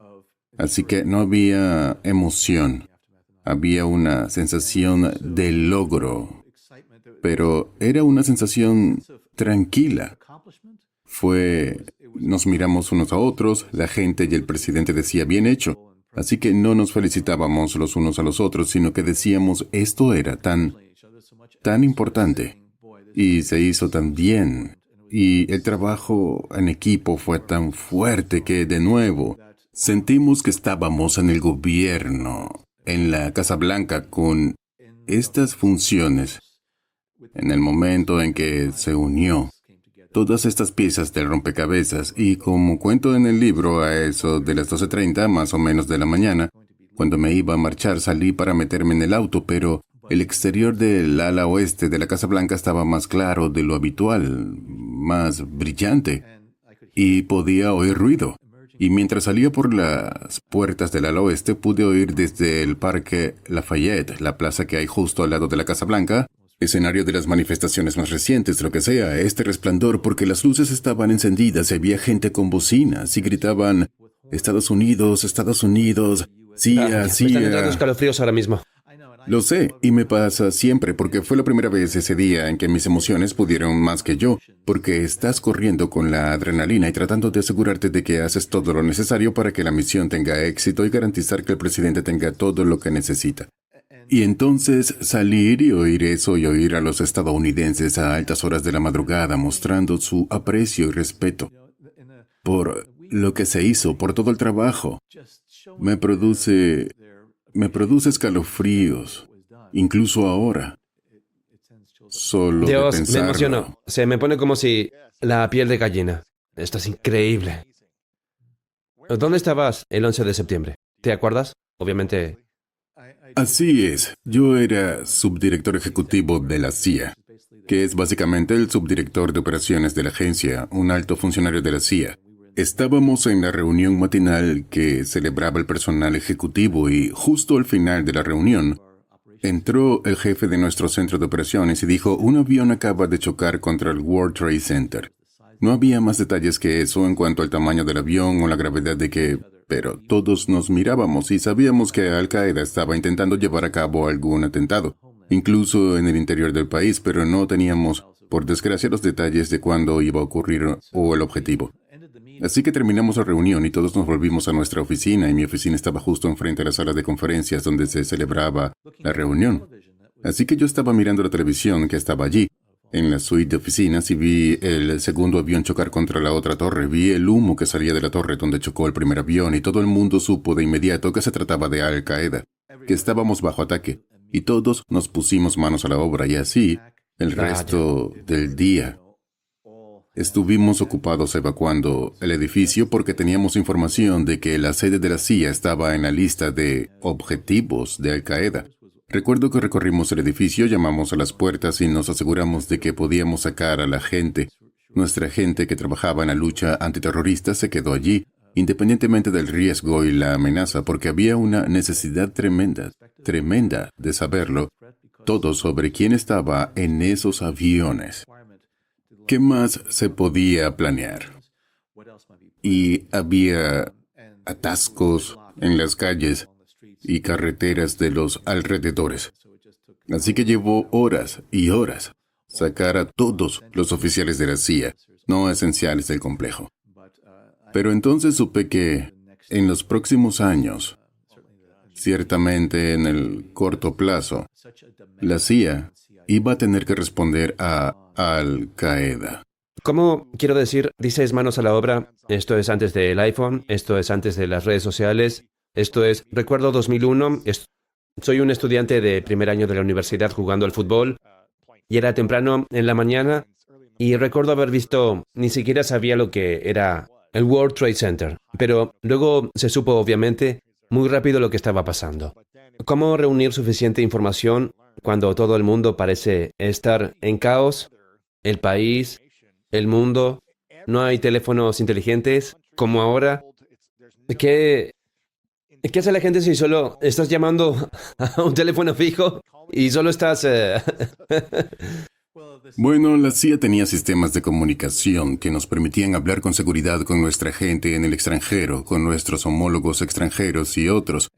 Así que no había emoción, había una sensación de logro, pero era una sensación tranquila. Nos miramos unos a otros, la gente y el presidente decía bien hecho. Así que no nos felicitábamos los unos a los otros, sino que decíamos esto era tan importante y se hizo tan bien. Y el trabajo en equipo fue tan fuerte que, de nuevo, sentimos que estábamos en el gobierno, en la Casa Blanca, con estas funciones. En el momento en que se unió todas estas piezas del rompecabezas, y como cuento en el libro, a eso de las 12:30, más o menos de la mañana, cuando me iba a marchar, salí para meterme en el auto, pero el exterior del ala oeste de la Casa Blanca estaba más claro de lo habitual, más brillante, y podía oír ruido. Y mientras salía por las puertas del ala oeste, pude oír desde el Parque Lafayette, la plaza que hay justo al lado de la Casa Blanca, escenario de las manifestaciones más recientes, lo que sea, este resplandor, porque las luces estaban encendidas y había gente con bocinas y gritaban: Estados Unidos, Estados Unidos, CIA, Me están entrando CIA. escalofríos ahora mismo. Lo sé, y me pasa siempre, porque fue la primera vez ese día en que mis emociones pudieron más que yo, porque estás corriendo con la adrenalina y tratando de asegurarte de que haces todo lo necesario para que la misión tenga éxito y garantizar que el presidente tenga todo lo que necesita. Y entonces salir y oír eso y oír a los estadounidenses a altas horas de la madrugada mostrando su aprecio y respeto por lo que se hizo, por todo el trabajo, me produce escalofríos, incluso ahora. Solo de Dios, me pensarlo. emociono. Se me pone como si la piel de gallina. Esto es increíble. ¿Dónde estabas el 11 de septiembre? ¿Te acuerdas? Obviamente. Así es, yo era subdirector ejecutivo de la CIA, que es básicamente el subdirector de operaciones de la agencia, un alto funcionario de la CIA. Estábamos en la reunión matinal que celebraba el personal ejecutivo y justo al final de la reunión entró el jefe de nuestro centro de operaciones y dijo: un avión acaba de chocar contra el World Trade Center. No había más detalles que eso en cuanto al tamaño del avión o la gravedad de que... Pero todos nos mirábamos y sabíamos que Al-Qaeda estaba intentando llevar a cabo algún atentado, incluso en el interior del país, pero no teníamos, por desgracia, los detalles de cuándo iba a ocurrir o el objetivo. Así que terminamos la reunión y todos nos volvimos a nuestra oficina, y mi oficina estaba justo enfrente de la sala de conferencias donde se celebraba la reunión. Así que yo estaba mirando la televisión que estaba allí, en la suite de oficinas, y vi el segundo avión chocar contra la otra torre. Vi el humo que salía de la torre donde chocó el primer avión, y todo el mundo supo de inmediato que se trataba de Al-Qaeda, que estábamos bajo ataque, y todos nos pusimos manos a la obra, y así el resto del día. Estuvimos ocupados evacuando el edificio porque teníamos información de que la sede de la CIA estaba en la lista de objetivos de Al-Qaeda. Recuerdo que recorrimos el edificio, llamamos a las puertas y nos aseguramos de que podíamos sacar a la gente. Nuestra gente que trabajaba en la lucha antiterrorista se quedó allí, independientemente del riesgo y la amenaza, porque había una necesidad tremenda de saberlo, todo sobre quién estaba en esos aviones. ¿Qué más se podía planear? Y había atascos en las calles y carreteras de los alrededores. Así que llevó horas y horas sacar a todos los oficiales de la CIA, no esenciales del complejo. Pero entonces supe que en los próximos años, ciertamente en el corto plazo, la CIA iba a tener que responder a Al-Qaeda. ¿Cómo, quiero decir, dices manos a la obra? Esto es antes del iPhone, esto es antes de las redes sociales, esto es, recuerdo 2001, soy un estudiante de primer año de la universidad jugando al fútbol, y era temprano en la mañana, y recuerdo haber visto, ni siquiera sabía lo que era el World Trade Center, pero luego se supo, obviamente, muy rápido lo que estaba pasando. ¿Cómo reunir suficiente información cuando todo el mundo parece estar en caos? El país, el mundo, no hay teléfonos inteligentes como ahora. ¿Qué hace la gente si solo estás llamando a un teléfono fijo y solo estás... Bueno, la CIA tenía sistemas de comunicación que nos permitían hablar con seguridad con nuestra gente en el extranjero, con nuestros homólogos extranjeros y otros.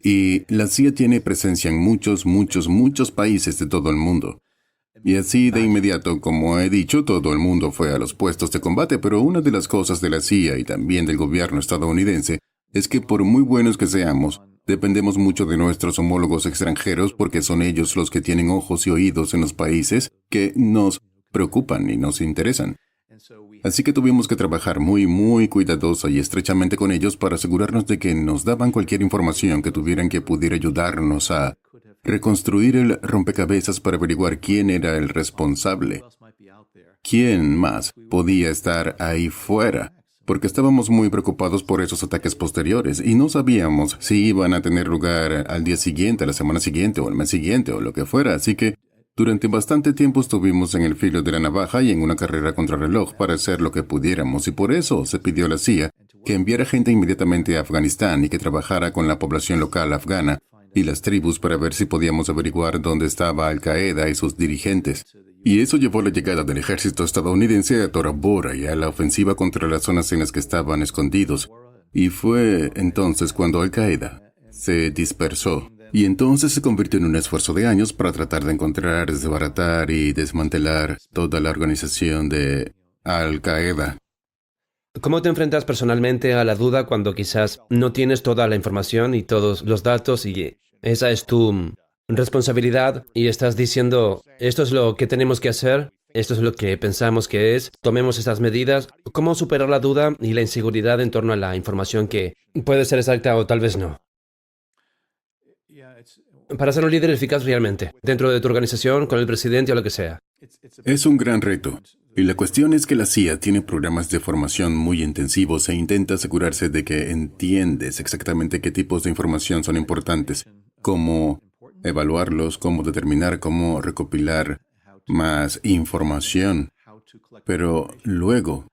Y la CIA tiene presencia en muchos países de todo el mundo. Y así de inmediato, como he dicho, todo el mundo fue a los puestos de combate, pero una de las cosas de la CIA y también del gobierno estadounidense es que por muy buenos que seamos, dependemos mucho de nuestros homólogos extranjeros porque son ellos los que tienen ojos y oídos en los países que nos preocupan y nos interesan. Así que tuvimos que trabajar muy cuidadosa y estrechamente con ellos para asegurarnos de que nos daban cualquier información que tuvieran que pudiera ayudarnos a reconstruir el rompecabezas para averiguar quién era el responsable. ¿Quién más podía estar ahí fuera? Porque estábamos muy preocupados por esos ataques posteriores y no sabíamos si iban a tener lugar al día siguiente, a la semana siguiente o al mes siguiente o lo que fuera. Así que durante bastante tiempo estuvimos en el filo de la navaja y en una carrera contra reloj para hacer lo que pudiéramos, y por eso se pidió a la CIA que enviara gente inmediatamente a Afganistán y que trabajara con la población local afgana y las tribus para ver si podíamos averiguar dónde estaba Al Qaeda y sus dirigentes. Y eso llevó a la llegada del ejército estadounidense a Tora Bora y a la ofensiva contra las zonas en las que estaban escondidos. Y fue entonces cuando Al Qaeda se dispersó. Y entonces se convirtió en un esfuerzo de años para tratar de encontrar, desbaratar y desmantelar toda la organización de Al Qaeda. ¿Cómo te enfrentas personalmente a la duda cuando quizás no tienes toda la información y todos los datos y esa es tu responsabilidad y estás diciendo, esto es lo que tenemos que hacer, esto es lo que pensamos que es, tomemos estas medidas? ¿Cómo superar la duda y la inseguridad en torno a la información que puede ser exacta o tal vez no? Para ser un líder eficaz realmente, dentro de tu organización, con el presidente o lo que sea. Es un gran reto. Y la cuestión es que la CIA tiene programas de formación muy intensivos e intenta asegurarse de que entiendes exactamente qué tipos de información son importantes, cómo evaluarlos, cómo determinar, cómo recopilar más información. Pero luego,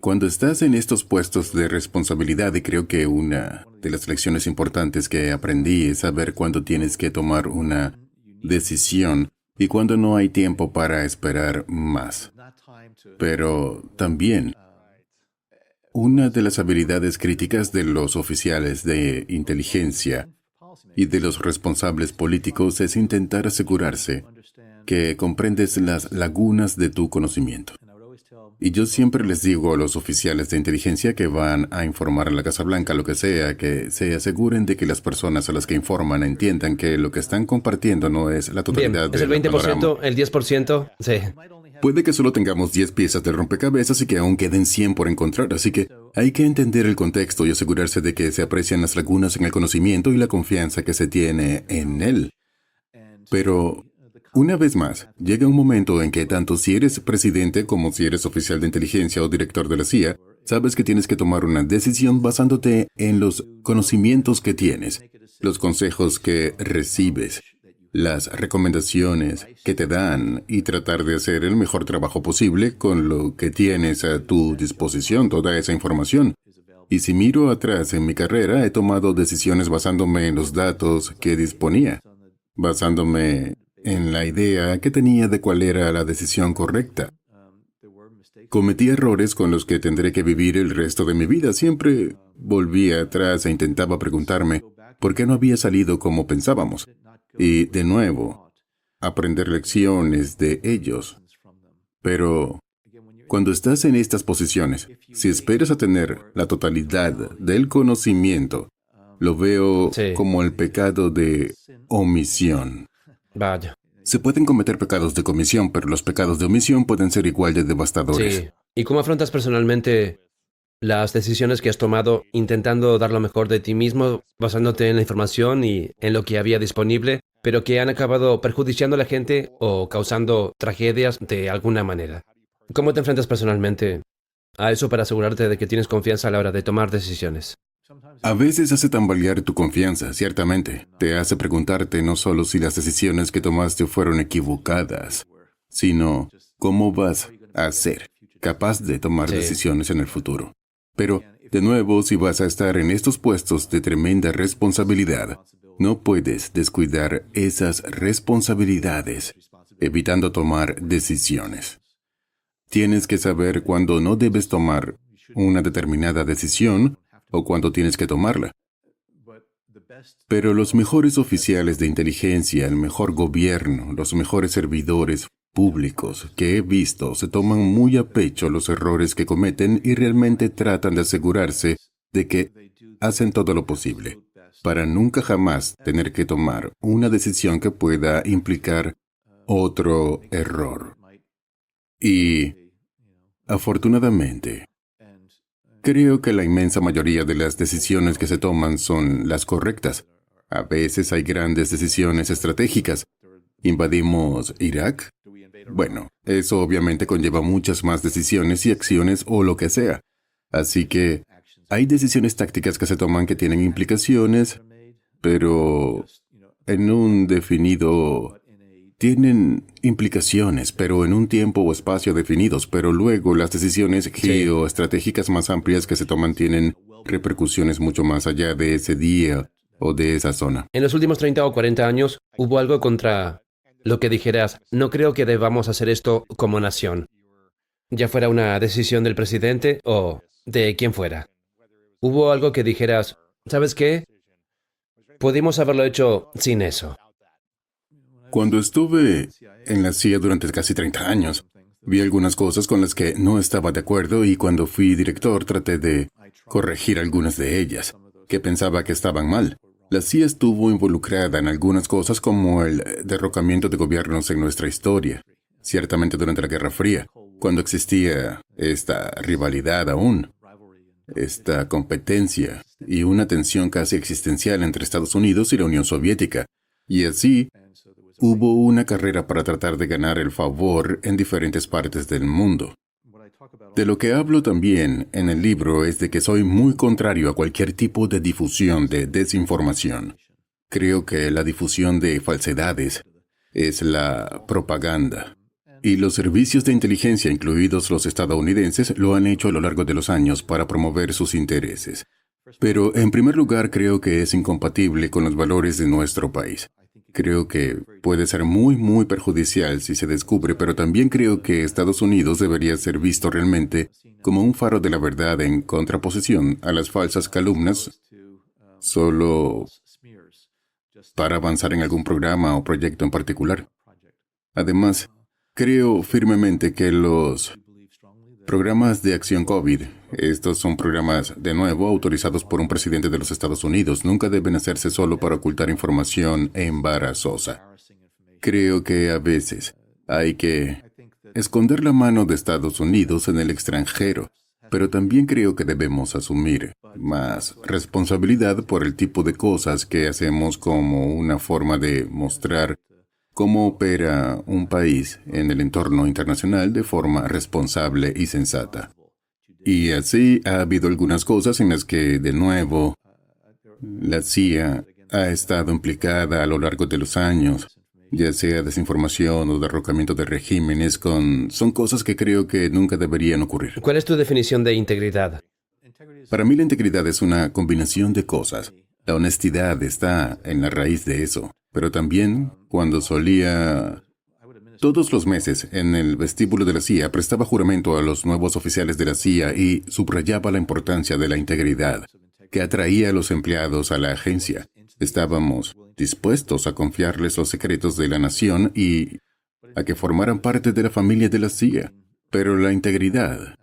cuando estás en estos puestos de responsabilidad, y creo que una de las lecciones importantes que aprendí es saber cuándo tienes que tomar una decisión y cuándo no hay tiempo para esperar más. Pero también, una de las habilidades críticas de los oficiales de inteligencia y de los responsables políticos es intentar asegurarse que comprendes las lagunas de tu conocimiento. Y yo siempre les digo a los oficiales de inteligencia que van a informar a la Casa Blanca, lo que sea, que se aseguren de que las personas a las que informan entiendan que lo que están compartiendo no es la totalidad Bien, ¿es el 20%, el 10%? Sí. Puede que solo tengamos 10 piezas del rompecabezas y que aún queden 100 por encontrar, así que hay que entender el contexto y asegurarse de que se aprecian las lagunas en el conocimiento y la confianza que se tiene en él. Pero, una vez más, llega un momento en que tanto si eres presidente como si eres oficial de inteligencia o director de la CIA, sabes que tienes que tomar una decisión basándote en los conocimientos que tienes, los consejos que recibes, las recomendaciones que te dan y tratar de hacer el mejor trabajo posible con lo que tienes a tu disposición, toda esa información. Y si miro atrás en mi carrera, he tomado decisiones basándome en los datos que disponía, basándome en la idea que tenía de cuál era la decisión correcta. Cometí errores con los que tendré que vivir el resto de mi vida. Siempre volvía atrás e intentaba preguntarme por qué no había salido como pensábamos. Y, de nuevo, aprender lecciones de ellos. Pero, cuando estás en estas posiciones, si esperas a tener la totalidad del conocimiento, lo veo como el pecado de omisión. Vaya. Se pueden cometer pecados de comisión, pero los pecados de omisión pueden ser igual de devastadores. Sí. ¿Y cómo afrontas personalmente las decisiones que has tomado intentando dar lo mejor de ti mismo, basándote en la información y en lo que había disponible, pero que han acabado perjudiciando a la gente o causando tragedias de alguna manera? ¿Cómo te enfrentas personalmente a eso para asegurarte de que tienes confianza a la hora de tomar decisiones? A veces hace tambalear tu confianza, ciertamente. Te hace preguntarte no solo si las decisiones que tomaste fueron equivocadas, sino cómo vas a ser capaz de tomar decisiones en el futuro. Pero, de nuevo, si vas a estar en estos puestos de tremenda responsabilidad, no puedes descuidar esas responsabilidades, evitando tomar decisiones. Tienes que saber cuándo no debes tomar una determinada decisión o cuándo tienes que tomarla. Pero los mejores oficiales de inteligencia, el mejor gobierno, los mejores servidores públicos que he visto se toman muy a pecho los errores que cometen y realmente tratan de asegurarse de que hacen todo lo posible para nunca jamás tener que tomar una decisión que pueda implicar otro error. Y Afortunadamente, creo que la inmensa mayoría de las decisiones que se toman son las correctas. A veces hay grandes decisiones estratégicas. ¿Invadimos Irak? Bueno, eso obviamente conlleva muchas más decisiones y acciones o lo que sea. Así que hay decisiones tácticas que se toman que tienen implicaciones, pero en un definido tienen implicaciones, pero en un tiempo o espacio definidos, pero luego las decisiones geoestratégicas más amplias que se toman tienen repercusiones mucho más allá de ese día o de esa zona. En los últimos 30 o 40 años, ¿hubo algo contra lo que dijeras, no creo que debamos hacer esto como nación? Ya fuera una decisión del presidente o de quien fuera. ¿Hubo algo que dijeras, ¿sabes qué? Pudimos haberlo hecho sin eso? Cuando estuve en la CIA durante casi 30 años, vi algunas cosas con las que no estaba de acuerdo y cuando fui director traté de corregir algunas de ellas, que pensaba que estaban mal. La CIA estuvo involucrada en algunas cosas como el derrocamiento de gobiernos en nuestra historia, ciertamente durante la Guerra Fría, cuando existía esta rivalidad aún, esta competencia y una tensión casi existencial entre Estados Unidos y la Unión Soviética. Y así, hubo una carrera para tratar de ganar el favor en diferentes partes del mundo. De lo que hablo también en el libro es de que soy muy contrario a cualquier tipo de difusión de desinformación. Creo que la difusión de falsedades es la propaganda. Y los servicios de inteligencia, incluidos los estadounidenses, lo han hecho a lo largo de los años para promover sus intereses. Pero, en primer lugar, creo que es incompatible con los valores de nuestro país. Creo que puede ser muy perjudicial si se descubre, pero también creo que Estados Unidos debería ser visto realmente como un faro de la verdad en contraposición a las falsas calumnias, solo para avanzar en algún programa o proyecto en particular. Además, creo firmemente que los programas de acción COVID, estos son programas, de nuevo, autorizados por un presidente de los Estados Unidos, nunca deben hacerse solo para ocultar información embarazosa. Creo que a veces hay que esconder la mano de Estados Unidos en el extranjero, pero también creo que debemos asumir más responsabilidad por el tipo de cosas que hacemos como una forma de mostrar cómo opera un país en el entorno internacional de forma responsable y sensata. Y así ha habido algunas cosas en las que, de nuevo, la CIA ha estado implicada a lo largo de los años, ya sea desinformación o derrocamiento de regímenes, son cosas que creo que nunca deberían ocurrir. ¿Cuál es tu definición de integridad? Para mí la integridad es una combinación de cosas. La honestidad está en la raíz de eso. Pero también, cuando solía, todos los meses, en el vestíbulo de la CIA, prestaba juramento a los nuevos oficiales de la CIA y subrayaba la importancia de la integridad que atraía a los empleados a la agencia. Estábamos dispuestos a confiarles los secretos de la nación y a que formaran parte de la familia de la CIA. Pero la integridad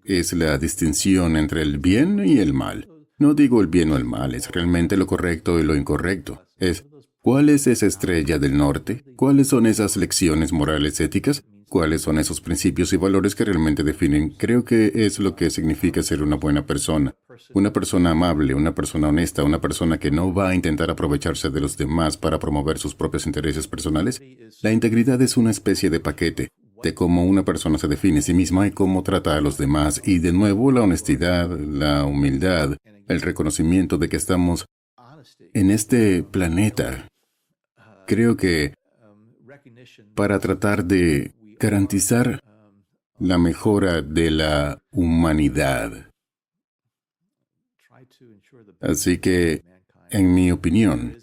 es la distinción entre el bien y el mal. No digo el bien o el mal, es realmente lo correcto y lo incorrecto. Es ¿cuál es esa estrella del norte? ¿Cuáles son esas lecciones morales éticas? ¿Cuáles son esos principios y valores que realmente definen? Creo que es lo que significa ser una buena persona. Una persona amable, una persona honesta, una persona que no va a intentar aprovecharse de los demás para promover sus propios intereses personales. La integridad es una especie de paquete de cómo una persona se define a sí misma y cómo trata a los demás. Y de nuevo, la honestidad, la humildad, el reconocimiento de que estamos en este planeta. Creo que para tratar de garantizar la mejora de la humanidad. Así que, en mi opinión,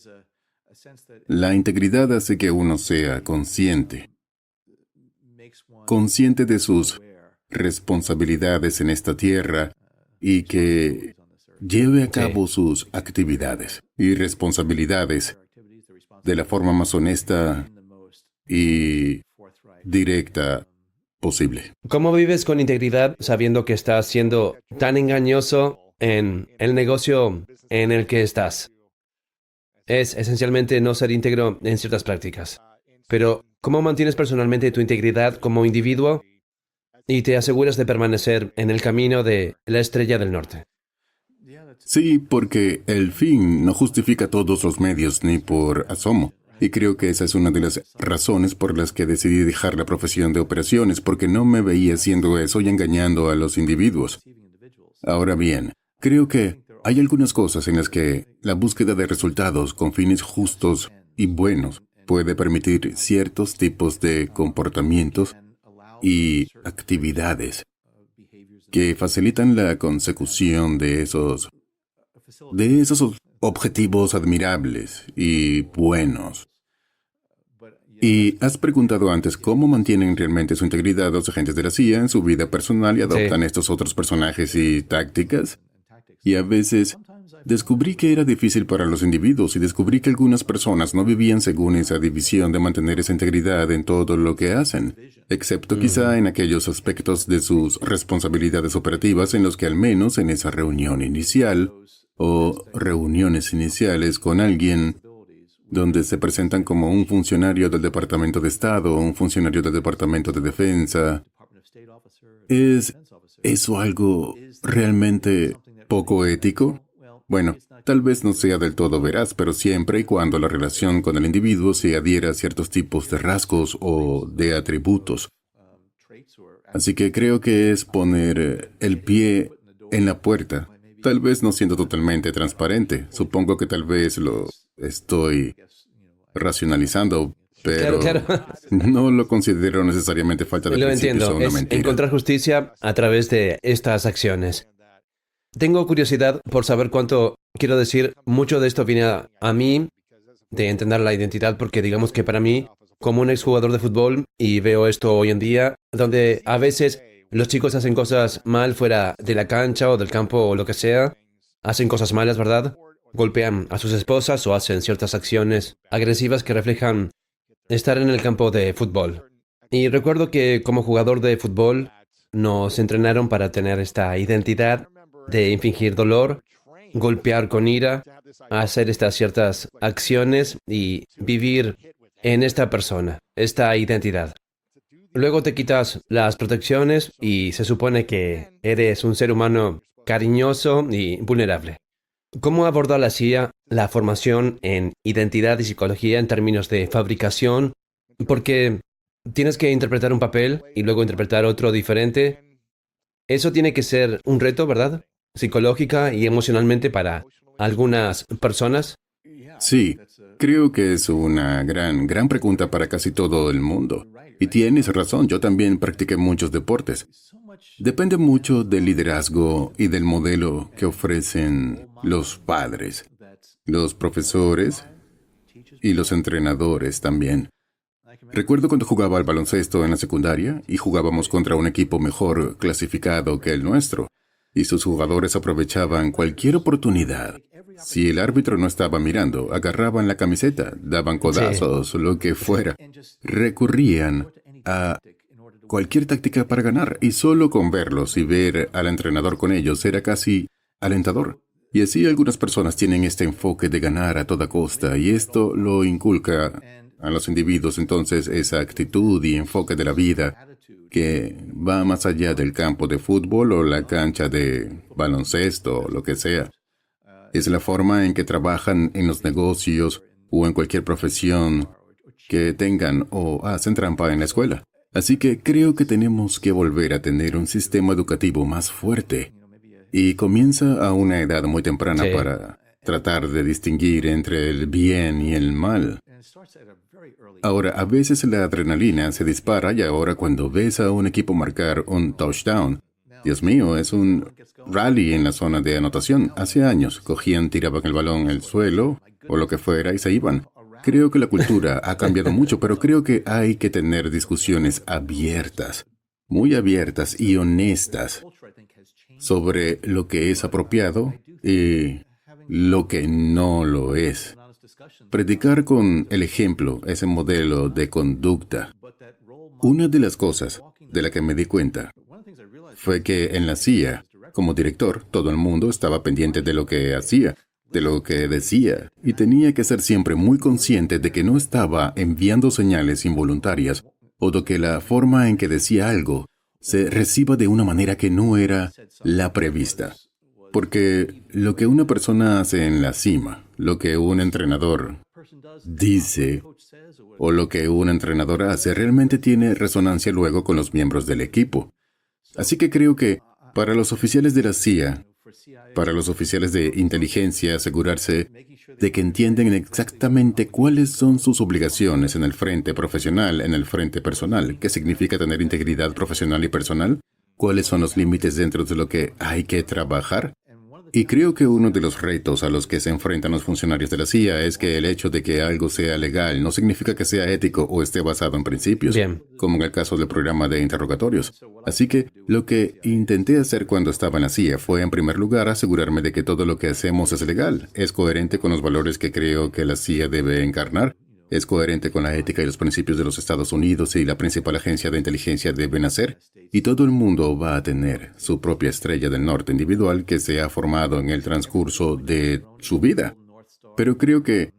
la integridad hace que uno sea consciente de sus responsabilidades en esta tierra y que lleve a cabo sus actividades y responsabilidades de la forma más honesta y directa posible. ¿Cómo vives con integridad sabiendo que estás siendo tan engañoso en el negocio en el que estás? Es esencialmente no ser íntegro en ciertas prácticas. Pero, ¿cómo mantienes personalmente tu integridad como individuo y te aseguras de permanecer en el camino de la estrella del norte. Sí, porque el fin no justifica todos los medios ni por asomo. Y creo que esa es una de las razones por las que decidí dejar la profesión de operaciones, porque no me veía haciendo eso y engañando a los individuos. Ahora bien, creo que hay algunas cosas en las que la búsqueda de resultados con fines justos y buenos puede permitir ciertos tipos de comportamientos y actividades que facilitan la consecución de esos objetivos admirables y buenos. Y has preguntado antes cómo mantienen realmente su integridad los agentes de la CIA en su vida personal y adoptan estos otros personajes y tácticas. Y a veces descubrí que era difícil para los individuos y descubrí que algunas personas no vivían según esa división de mantener esa integridad en todo lo que hacen, excepto quizá en aquellos aspectos de sus responsabilidades operativas en los que al menos en esa reunión inicial o reuniones iniciales con alguien donde se presentan como un funcionario del Departamento de Estado o un funcionario del Departamento de Defensa. ¿Es eso algo realmente poco ético? Bueno, tal vez no sea del todo veraz, pero siempre y cuando la relación con el individuo se adhiera a ciertos tipos de rasgos o de atributos. Así que creo que es poner el pie en la puerta. Tal vez no siendo totalmente transparente. Supongo que tal vez lo estoy racionalizando, pero Claro. no lo considero necesariamente falta de Lo principios o entiendo. una Es mentira. encontrar justicia a través de estas acciones. Tengo curiosidad por saber cuánto, quiero decir, mucho de esto viene a mí de entender la identidad, porque digamos que para mí, como un exjugador de fútbol, y veo esto hoy en día, donde a veces los chicos hacen cosas mal fuera de la cancha o del campo o lo que sea, hacen cosas malas, ¿verdad? Golpean a sus esposas o hacen ciertas acciones agresivas que reflejan estar en el campo de fútbol. Y recuerdo que como jugador de fútbol nos entrenaron para tener esta identidad de infligir dolor, golpear con ira, hacer estas ciertas acciones y vivir en esta persona, esta identidad. Luego te quitas las protecciones y se supone que eres un ser humano cariñoso y vulnerable. ¿Cómo aborda la CIA la formación en identidad y psicología en términos de fabricación? Porque tienes que interpretar un papel y luego interpretar otro diferente. Eso tiene que ser un reto, ¿verdad? Psicológica y emocionalmente para algunas personas. Sí, creo que es una gran pregunta para casi todo el mundo. Y tienes razón, yo también practiqué muchos deportes. Depende mucho del liderazgo y del modelo que ofrecen los padres, los profesores y los entrenadores también. Recuerdo cuando jugaba al baloncesto en la secundaria y jugábamos contra un equipo mejor clasificado que el nuestro, y sus jugadores aprovechaban cualquier oportunidad. Si el árbitro no estaba mirando, agarraban la camiseta, daban codazos, lo que fuera. Recurrían a cualquier táctica para ganar, y solo con verlos y ver al entrenador con ellos era casi alentador. Y así algunas personas tienen este enfoque de ganar a toda costa, y esto lo inculca a los individuos entonces esa actitud y enfoque de la vida que va más allá del campo de fútbol o la cancha de baloncesto o lo que sea. Es la forma en que trabajan en los negocios o en cualquier profesión que tengan o hacen trampa en la escuela. Así que creo que tenemos que volver a tener un sistema educativo más fuerte. Y comienza a una edad muy temprana para tratar de distinguir entre el bien y el mal. Ahora, a veces la adrenalina se dispara y ahora cuando ves a un equipo marcar un touchdown, Dios mío, es un rally en la zona de anotación. Hace años cogían, tiraban el balón al suelo o lo que fuera y se iban. Creo que la cultura ha cambiado mucho, pero creo que hay que tener discusiones abiertas, muy abiertas y honestas sobre lo que es apropiado y lo que no lo es. Predicar con el ejemplo ese modelo de conducta. Una de las cosas de la que me di cuenta fue que en la CIA, como director, todo el mundo estaba pendiente de lo que hacía, de lo que decía, y tenía que ser siempre muy consciente de que no estaba enviando señales involuntarias o de que la forma en que decía algo se reciba de una manera que no era la prevista. Porque lo que una persona hace en la cima, lo que un entrenador dice o lo que un entrenador hace realmente tiene resonancia luego con los miembros del equipo. Así que creo que para los oficiales de la CIA, para los oficiales de inteligencia, asegurarse de que entienden exactamente cuáles son sus obligaciones en el frente profesional, en el frente personal, qué significa tener integridad profesional y personal, cuáles son los límites dentro de lo que hay que trabajar. Y creo que uno de los retos a los que se enfrentan los funcionarios de la CIA es que el hecho de que algo sea legal no significa que sea ético o esté basado en principios, como en el caso del programa de interrogatorios. Así que lo que intenté hacer cuando estaba en la CIA fue, en primer lugar, asegurarme de que todo lo que hacemos es legal, es coherente con los valores que creo que la CIA debe encarnar, es coherente con la ética y los principios de los Estados Unidos y la principal agencia de inteligencia deben hacer, y todo el mundo va a tener su propia estrella del norte individual que se ha formado en el transcurso de su vida. Pero creo que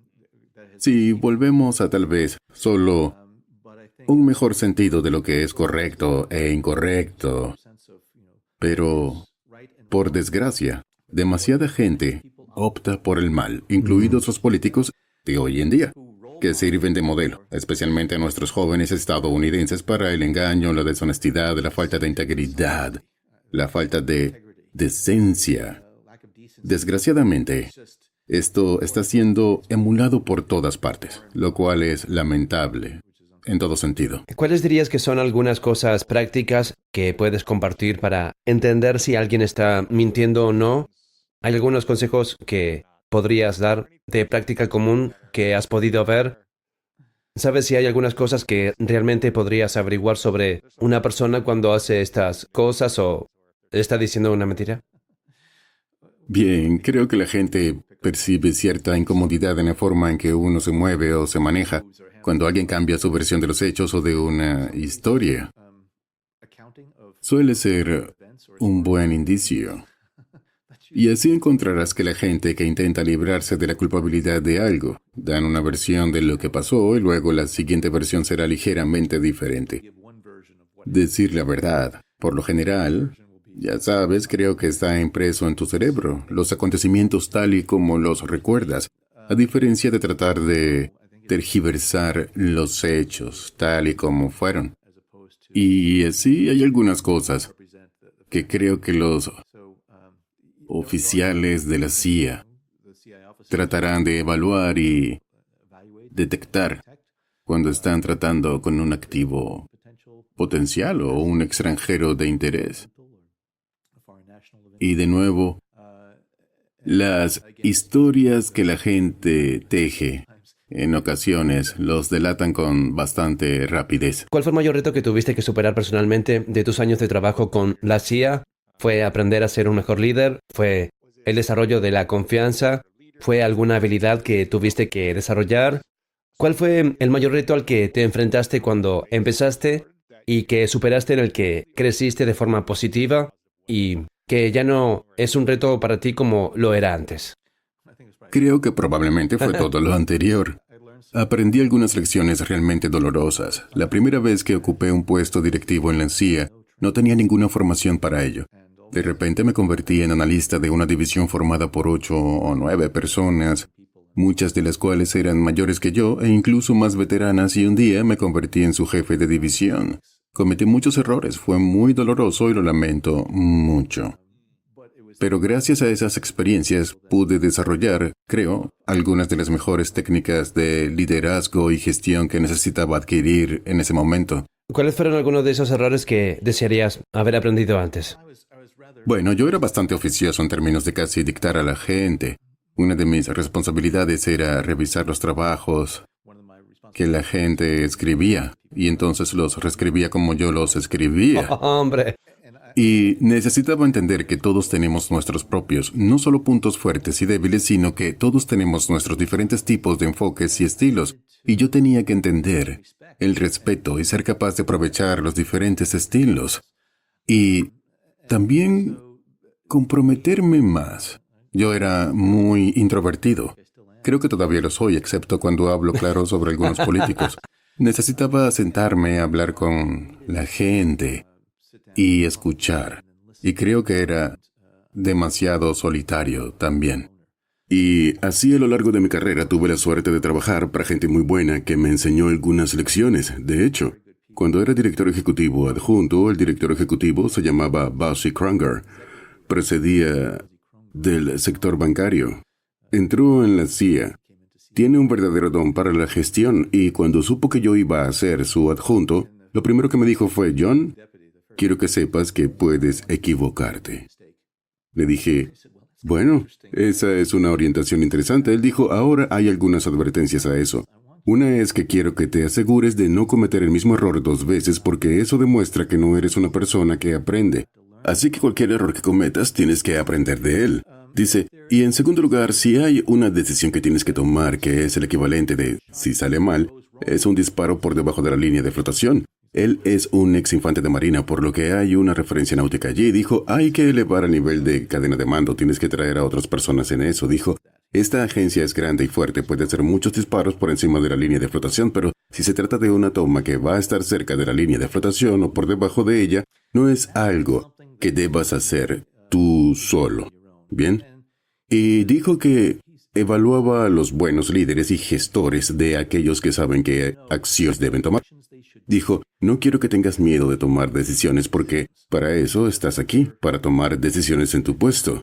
si volvemos a tal vez solo un mejor sentido de lo que es correcto e incorrecto, pero por desgracia, demasiada gente opta por el mal, incluidos los políticos de hoy en día, que sirven de modelo, especialmente a nuestros jóvenes estadounidenses, para el engaño, la deshonestidad, la falta de integridad, la falta de decencia. Desgraciadamente, esto está siendo emulado por todas partes, lo cual es lamentable en todo sentido. ¿Cuáles dirías que son algunas cosas prácticas que puedes compartir para entender si alguien está mintiendo o no? ¿Hay algunos consejos que podrías dar de práctica común que has podido ver? ¿Sabes si hay algunas cosas que realmente podrías averiguar sobre una persona cuando hace estas cosas o está diciendo una mentira? Bien, creo que la gente percibe cierta incomodidad en la forma en que uno se mueve o se maneja cuando alguien cambia su versión de los hechos o de una historia. Suele ser un buen indicio. Y así encontrarás que la gente que intenta librarse de la culpabilidad de algo dan una versión de lo que pasó y luego la siguiente versión será ligeramente diferente. Decir la verdad, por lo general, ya sabes, creo que está impreso en tu cerebro, los acontecimientos tal y como los recuerdas, a diferencia de tratar de tergiversar los hechos tal y como fueron. Y así hay algunas cosas que creo que los oficiales de la CIA tratarán de evaluar y detectar cuando están tratando con un activo potencial o un extranjero de interés. Y de nuevo, las historias que la gente teje en ocasiones los delatan con bastante rapidez. ¿Cuál fue el mayor reto que tuviste que superar personalmente de tus años de trabajo con la CIA? ¿Fue aprender a ser un mejor líder? ¿Fue el desarrollo de la confianza? ¿Fue alguna habilidad que tuviste que desarrollar? ¿Cuál fue el mayor reto al que te enfrentaste cuando empezaste y que superaste, en el que creciste de forma positiva y que ya no es un reto para ti como lo era antes? Creo que probablemente fue todo lo anterior. Aprendí algunas lecciones realmente dolorosas. La primera vez que ocupé un puesto directivo en la CIA, no tenía ninguna formación para ello. De repente me convertí en analista de una división formada por 8 o 9 personas, muchas de las cuales eran mayores que yo e incluso más veteranas, y un día me convertí en su jefe de división. Cometí muchos errores, fue muy doloroso y lo lamento mucho. Pero gracias a esas experiencias pude desarrollar, creo, algunas de las mejores técnicas de liderazgo y gestión que necesitaba adquirir en ese momento. ¿Cuáles fueron algunos de esos errores que desearías haber aprendido antes? Bueno, yo era bastante oficioso en términos de casi dictar a la gente. Una de mis responsabilidades era revisar los trabajos que la gente escribía, y entonces los reescribía como yo los escribía. ¡Oh, hombre! Y necesitaba entender que todos tenemos nuestros propios, no solo puntos fuertes y débiles, sino que todos tenemos nuestros diferentes tipos de enfoques y estilos. Y yo tenía que entender el respeto y ser capaz de aprovechar los diferentes estilos. Y también comprometerme más. Yo era muy introvertido. Creo que todavía lo soy, excepto cuando hablo claro sobre algunos políticos. Necesitaba sentarme a hablar con la gente, y escuchar. Y creo que era demasiado solitario también. Y así a lo largo de mi carrera tuve la suerte de trabajar para gente muy buena que me enseñó algunas lecciones. De hecho, cuando era director ejecutivo adjunto, el director ejecutivo se llamaba Buzzy Krunger. Procedía del sector bancario. Entró en la CIA. Tiene un verdadero don para la gestión y cuando supo que yo iba a ser su adjunto, lo primero que me dijo fue, John, quiero que sepas que puedes equivocarte. Le dije, bueno, esa es una orientación interesante. Él dijo, ahora hay algunas advertencias a eso. Una es que quiero que te asegures de no cometer el mismo error 2 veces porque eso demuestra que no eres una persona que aprende. Así que cualquier error que cometas tienes que aprender de él. Dice, y en segundo lugar, si hay una decisión que tienes que tomar que es el equivalente de, si sale mal, es un disparo por debajo de la línea de flotación. Él es un ex infante de marina, por lo que hay una referencia náutica allí. Dijo, hay que elevar el nivel de cadena de mando, tienes que traer a otras personas en eso. Dijo, esta agencia es grande y fuerte, puede hacer muchos disparos por encima de la línea de flotación, pero si se trata de una toma que va a estar cerca de la línea de flotación o por debajo de ella, no es algo que debas hacer tú solo. ¿Bien? Y dijo que evaluaba a los buenos líderes y gestores de aquellos que saben qué acciones deben tomar. Dijo, no quiero que tengas miedo de tomar decisiones porque para eso estás aquí, para tomar decisiones en tu puesto.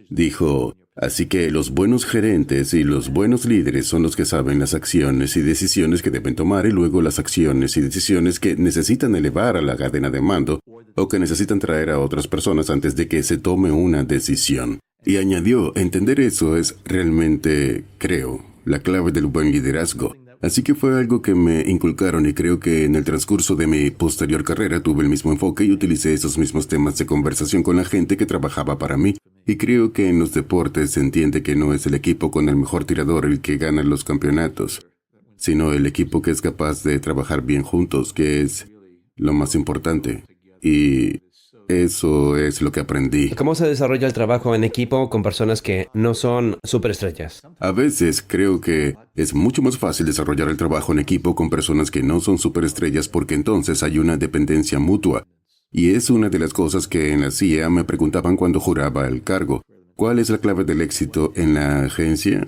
Dijo, así que los buenos gerentes y los buenos líderes son los que saben las acciones y decisiones que deben tomar y luego las acciones y decisiones que necesitan elevar a la cadena de mando o que necesitan traer a otras personas antes de que se tome una decisión. Y añadió, entender eso es realmente, creo, la clave del buen liderazgo. Así que fue algo que me inculcaron y creo que en el transcurso de mi posterior carrera tuve el mismo enfoque y utilicé esos mismos temas de conversación con la gente que trabajaba para mí. Y creo que en los deportes se entiende que no es el equipo con el mejor tirador el que gana los campeonatos, sino el equipo que es capaz de trabajar bien juntos, que es lo más importante. Y eso es lo que aprendí. ¿Cómo se desarrolla el trabajo en equipo con personas que no son superestrellas? A veces creo que es mucho más fácil desarrollar el trabajo en equipo con personas que no son superestrellas porque entonces hay una dependencia mutua. Y es una de las cosas que en la CIA me preguntaban cuando juraba el cargo. ¿Cuál es la clave del éxito en la agencia?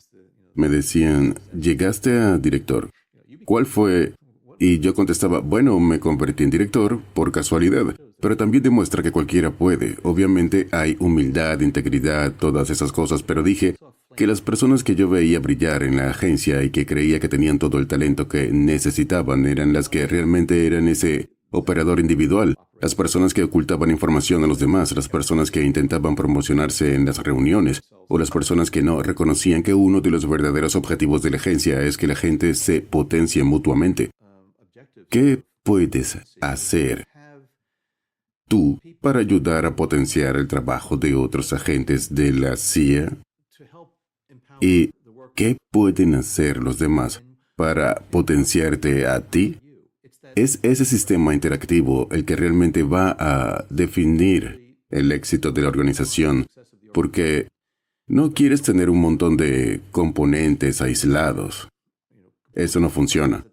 Me decían, llegaste a director. ¿Cuál fue? Y yo contestaba, bueno, me convertí en director por casualidad. Pero también demuestra que cualquiera puede. Obviamente hay humildad, integridad, todas esas cosas, pero dije que las personas que yo veía brillar en la agencia y que creía que tenían todo el talento que necesitaban eran las que realmente eran ese operador individual. Las personas que ocultaban información a los demás, las personas que intentaban promocionarse en las reuniones, o las personas que no reconocían que uno de los verdaderos objetivos de la agencia es que la gente se potencie mutuamente. ¿Qué puedes hacer tú para ayudar a potenciar el trabajo de otros agentes de la CIA? ¿Y qué pueden hacer los demás para potenciarte a ti? Es ese sistema interactivo el que realmente va a definir el éxito de la organización, porque no quieres tener un montón de componentes aislados. Eso no funciona.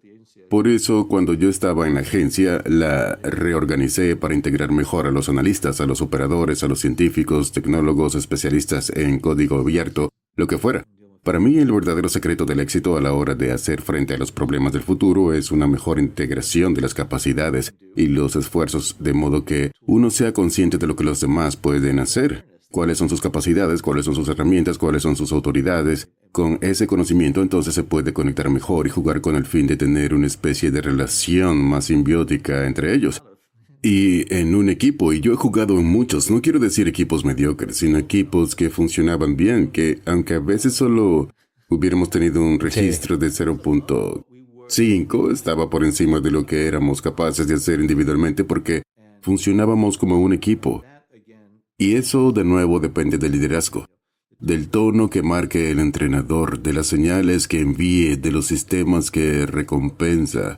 Por eso, cuando yo estaba en la agencia, la reorganicé para integrar mejor a los analistas, a los operadores, a los científicos, tecnólogos, especialistas en código abierto, lo que fuera. Para mí, el verdadero secreto del éxito a la hora de hacer frente a los problemas del futuro es una mejor integración de las capacidades y los esfuerzos, de modo que uno sea consciente de lo que los demás pueden hacer. ¿Cuáles son sus capacidades? ¿Cuáles son sus herramientas? ¿Cuáles son sus autoridades? Con ese conocimiento entonces se puede conectar mejor y jugar con el fin de tener una especie de relación más simbiótica entre ellos. Y en un equipo, y yo he jugado en muchos, no quiero decir equipos mediocres, sino equipos que funcionaban bien, que aunque a veces solo hubiéramos tenido un registro de 0.5, estaba por encima de lo que éramos capaces de hacer individualmente porque funcionábamos como un equipo. Y eso de nuevo depende del liderazgo, del tono que marque el entrenador, de las señales que envíe, de los sistemas que recompensa,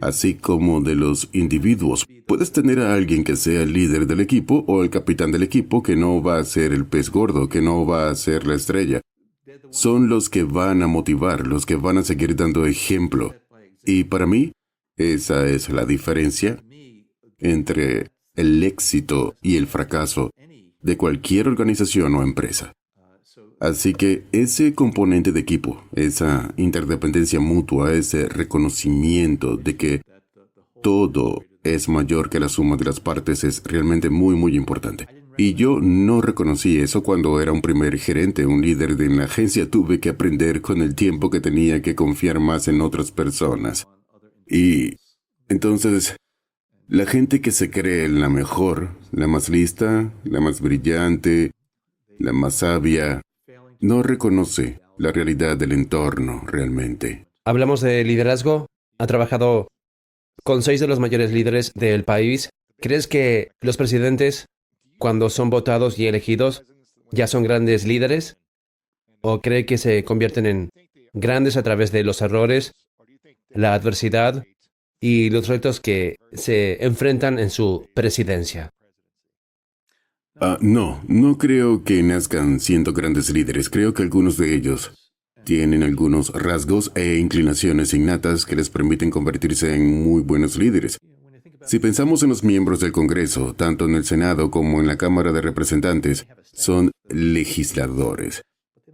así como de los individuos. Puedes tener a alguien que sea el líder del equipo o el capitán del equipo que no va a ser el pez gordo, que no va a ser la estrella. Son los que van a motivar, los que van a seguir dando ejemplo. Y para mí, esa es la diferencia entre el éxito y el fracaso de cualquier organización o empresa. Así que ese componente de equipo, esa interdependencia mutua, ese reconocimiento de que todo es mayor que la suma de las partes es realmente muy, muy importante. Y yo no reconocí eso cuando era un primer gerente, un líder de una agencia. Tuve que aprender con el tiempo que tenía que confiar más en otras personas. Y entonces, la gente que se cree la mejor, la más lista, la más brillante, la más sabia, no reconoce la realidad del entorno realmente. Hablamos de liderazgo. Ha trabajado con 6 de los mayores líderes del país. ¿Crees que los presidentes, cuando son votados y elegidos, ya son grandes líderes? ¿O cree que se convierten en grandes a través de los errores, la adversidad y los retos que se enfrentan en su presidencia? No creo que nazcan siendo grandes líderes. Creo que algunos de ellos tienen algunos rasgos e inclinaciones innatas que les permiten convertirse en muy buenos líderes. Si pensamos en los miembros del Congreso, tanto en el Senado como en la Cámara de Representantes, son legisladores.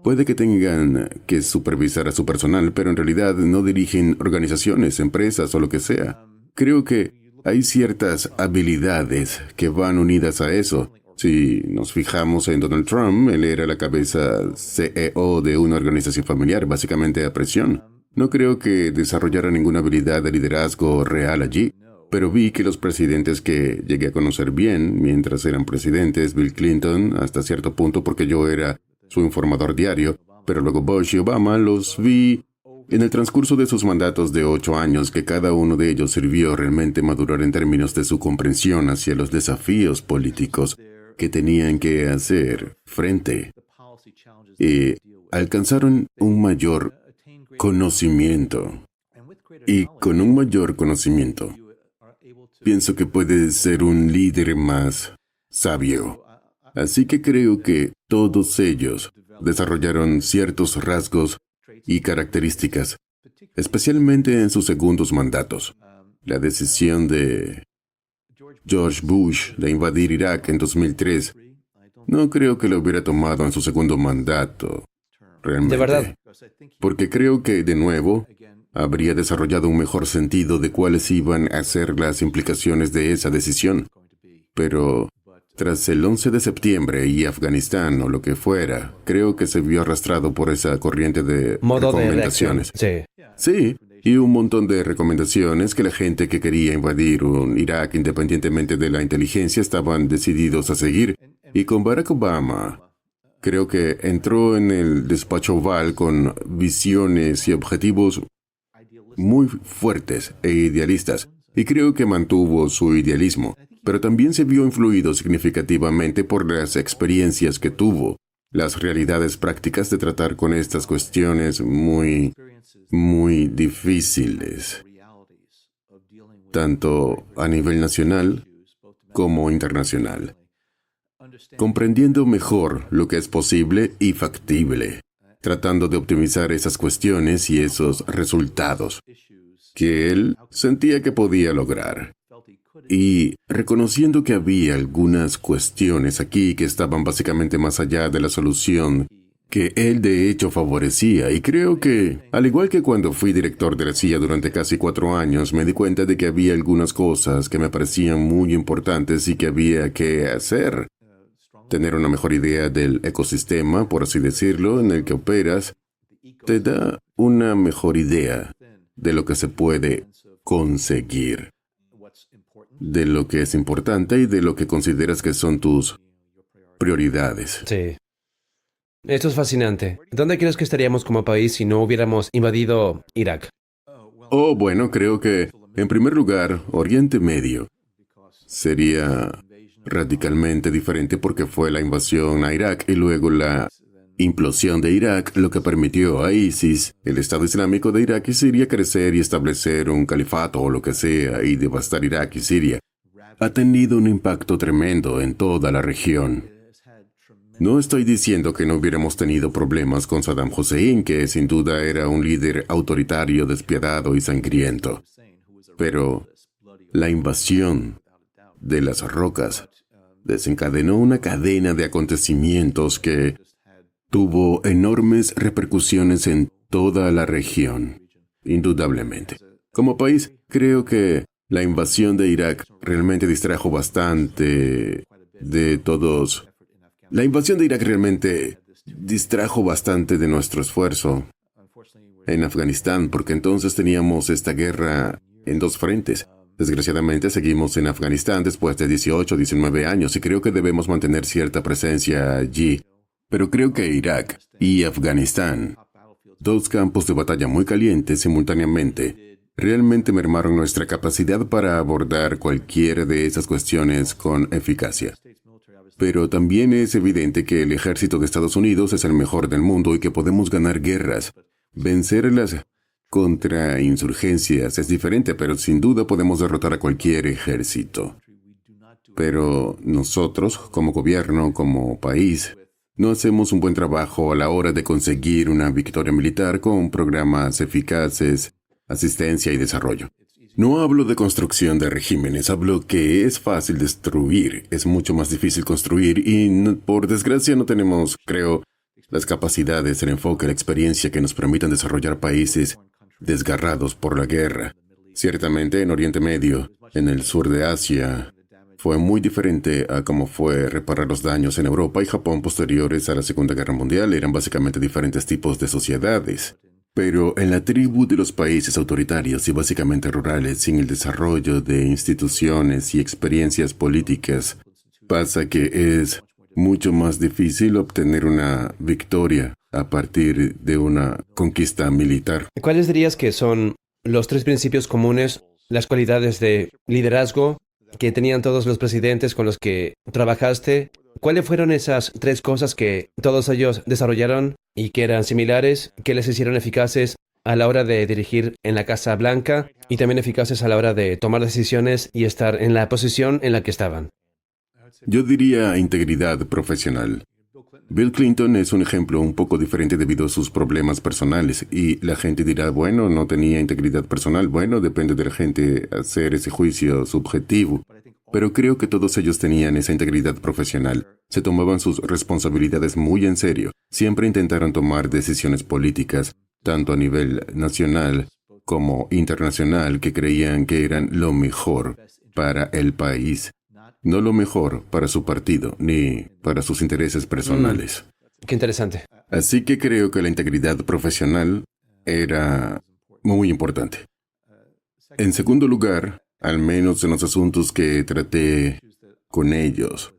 Puede que tengan que supervisar a su personal, pero en realidad no dirigen organizaciones, empresas o lo que sea. Creo que hay ciertas habilidades que van unidas a eso. Si nos fijamos en Donald Trump, él era la cabeza CEO de una organización familiar, básicamente a presión. No creo que desarrollara ninguna habilidad de liderazgo real allí, pero vi que los presidentes que llegué a conocer bien mientras eran presidentes, Bill Clinton, hasta cierto punto porque yo era su informador diario, pero luego Bush y Obama, los vi en el transcurso de sus mandatos de 8 años, que cada uno de ellos sirvió realmente madurar en términos de su comprensión hacia los desafíos políticos que tenían que hacer frente. Y alcanzaron un mayor conocimiento. Y con un mayor conocimiento, pienso que puedes ser un líder más sabio. Así que creo que todos ellos desarrollaron ciertos rasgos y características, especialmente en sus segundos mandatos. La decisión de George Bush de invadir Irak en 2003, no creo que lo hubiera tomado en su segundo mandato, realmente. ¿De verdad? Porque creo que, de nuevo, habría desarrollado un mejor sentido de cuáles iban a ser las implicaciones de esa decisión. Pero tras el 11 de septiembre y Afganistán o lo que fuera, creo que se vio arrastrado por esa corriente de Modo de reacción. recomendaciones. Sí. Sí, y un montón de recomendaciones que la gente que quería invadir un Irak, independientemente de la inteligencia, estaban decididos a seguir. Y con Barack Obama, creo que entró en el despacho Oval con visiones y objetivos muy fuertes e idealistas, y creo que mantuvo su idealismo, pero también se vio influido significativamente por las experiencias que tuvo, las realidades prácticas de tratar con estas cuestiones muy difíciles, tanto a nivel nacional como internacional, comprendiendo mejor lo que es posible y factible, tratando de optimizar esas cuestiones y esos resultados que él sentía que podía lograr. Y reconociendo que había algunas cuestiones aquí que estaban básicamente más allá de la solución que él de hecho favorecía. Y creo que, al igual que cuando fui director de la CIA durante casi 4 años, me di cuenta de que había algunas cosas que me parecían muy importantes y que había que hacer. Tener una mejor idea del ecosistema, por así decirlo, en el que operas, te da una mejor idea de lo que se puede conseguir, de lo que es importante y de lo que consideras que son tus prioridades. Sí. Esto es fascinante. ¿Dónde crees que estaríamos como país si no hubiéramos invadido Irak? Bueno, creo que, en primer lugar, Oriente Medio sería radicalmente diferente porque fue la invasión a Irak y luego la implosión de Irak lo que permitió a ISIS, el Estado Islámico de Irak y Siria, crecer y establecer un califato o lo que sea y devastar Irak y Siria. Ha tenido un impacto tremendo en toda la región. No estoy diciendo que no hubiéramos tenido problemas con Saddam Hussein, que sin duda era un líder autoritario, despiadado y sangriento. Pero la invasión de las rocas desencadenó una cadena de acontecimientos que tuvo enormes repercusiones en toda la región, indudablemente. Como país, creo que la invasión de Irak realmente distrajo bastante de todos. La invasión de Irak realmente distrajo bastante de nuestro esfuerzo en Afganistán, porque entonces teníamos esta guerra en dos frentes. Desgraciadamente seguimos en Afganistán después de 18 o 19 años y creo que debemos mantener cierta presencia allí. Pero creo que Irak y Afganistán, dos campos de batalla muy calientes simultáneamente, realmente mermaron nuestra capacidad para abordar cualquiera de esas cuestiones con eficacia. Pero también es evidente que el ejército de Estados Unidos es el mejor del mundo y que podemos ganar guerras. Vencer las contrainsurgencias es diferente, pero sin duda podemos derrotar a cualquier ejército. Pero nosotros, como gobierno, como país, no hacemos un buen trabajo a la hora de conseguir una victoria militar con programas eficaces, asistencia y desarrollo. No hablo de construcción de regímenes, hablo que es fácil destruir, es mucho más difícil construir y por desgracia no tenemos, creo, las capacidades, el enfoque, la experiencia que nos permitan desarrollar países desgarrados por la guerra. Ciertamente en Oriente Medio, en el sur de Asia, fue muy diferente a cómo fue reparar los daños en Europa y Japón posteriores a la Segunda Guerra Mundial. Eran básicamente diferentes tipos de sociedades. Pero en la tribu de los países autoritarios y básicamente rurales, sin el desarrollo de instituciones y experiencias políticas, pasa que es mucho más difícil obtener una victoria a partir de una conquista militar. ¿Cuáles dirías que son los tres principios comunes, las cualidades de liderazgo que tenían todos los presidentes con los que trabajaste? ¿Cuáles fueron esas tres cosas que todos ellos desarrollaron y que eran similares, que les hicieron eficaces a la hora de dirigir en la Casa Blanca y también eficaces a la hora de tomar decisiones y estar en la posición en la que estaban? Yo diría integridad profesional. Bill Clinton es un ejemplo un poco diferente debido a sus problemas personales y la gente dirá, bueno, no tenía integridad personal. Bueno, depende de la gente hacer ese juicio subjetivo. Pero creo que todos ellos tenían esa integridad profesional. Se tomaban sus responsabilidades muy en serio. Siempre intentaron tomar decisiones políticas, tanto a nivel nacional como internacional, que creían que eran lo mejor para el país. No lo mejor para su partido, ni para sus intereses personales. Qué interesante. Así que creo que la integridad profesional era muy importante. En segundo lugar, al menos en los asuntos que traté con ellos,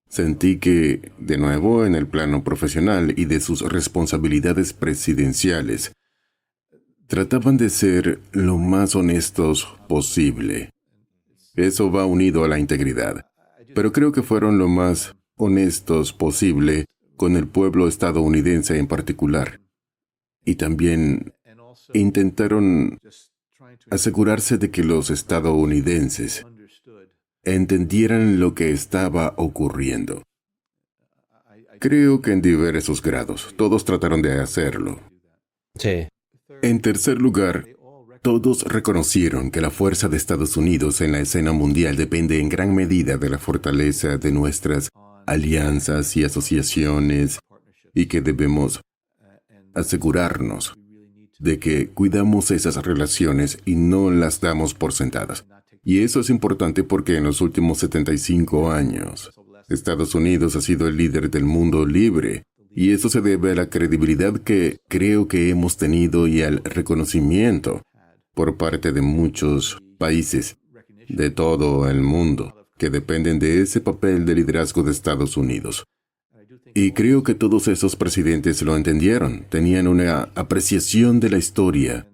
sentí que, de nuevo, en el plano profesional y de sus responsabilidades presidenciales, trataban de ser lo más honestos posible. Eso va unido a la integridad. Pero creo que fueron lo más honestos posible con el pueblo estadounidense en particular. Y también intentaron asegurarse de que los estadounidenses entendieran lo que estaba ocurriendo. Creo que en diversos grados. Todos trataron de hacerlo. Sí. En tercer lugar, todos reconocieron que la fuerza de Estados Unidos en la escena mundial depende en gran medida de la fortaleza de nuestras alianzas y asociaciones y que debemos asegurarnos de que cuidamos esas relaciones y no las damos por sentadas. Y eso es importante porque en los últimos 75 años, Estados Unidos ha sido el líder del mundo libre. Y eso se debe a la credibilidad que creo que hemos tenido y al reconocimiento por parte de muchos países de todo el mundo que dependen de ese papel de liderazgo de Estados Unidos. Y creo que todos esos presidentes lo entendieron, tenían una apreciación de la historia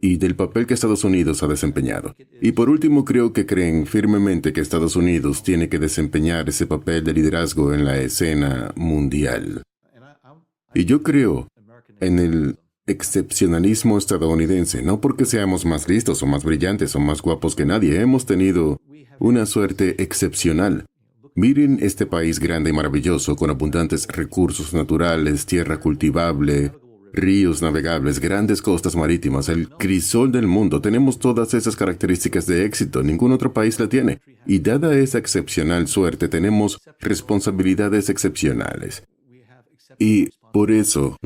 y del papel que Estados Unidos ha desempeñado. Y por último, creo que creen firmemente que Estados Unidos tiene que desempeñar ese papel de liderazgo en la escena mundial. Y yo creo en el excepcionalismo estadounidense, no porque seamos más listos o más brillantes o más guapos que nadie. Hemos tenido una suerte excepcional. Miren este país grande y maravilloso, con abundantes recursos naturales, tierra cultivable, ríos navegables, grandes costas marítimas, el crisol del mundo. Tenemos todas esas características de éxito. Ningún otro país la tiene. Y dada esa excepcional suerte, tenemos responsabilidades excepcionales. Y por eso,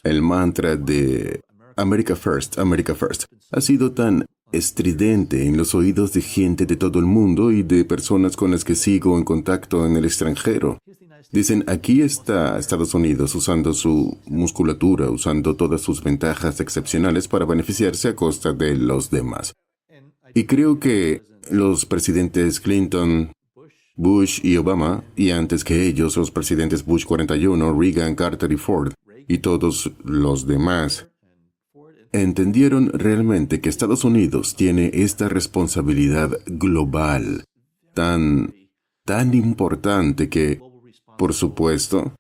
el mantra de America First, ha sido tan estridente en los oídos de gente de todo el mundo y de personas con las que sigo en contacto en el extranjero. Dicen, aquí está Estados Unidos usando su musculatura, usando todas sus ventajas excepcionales para beneficiarse a costa de los demás. Y creo que los presidentes Clinton, Bush y Obama, y antes que ellos los presidentes Bush 41, Reagan, Carter y Ford, y todos los demás, entendieron realmente que Estados Unidos tiene esta responsabilidad global tan importante que, por supuesto,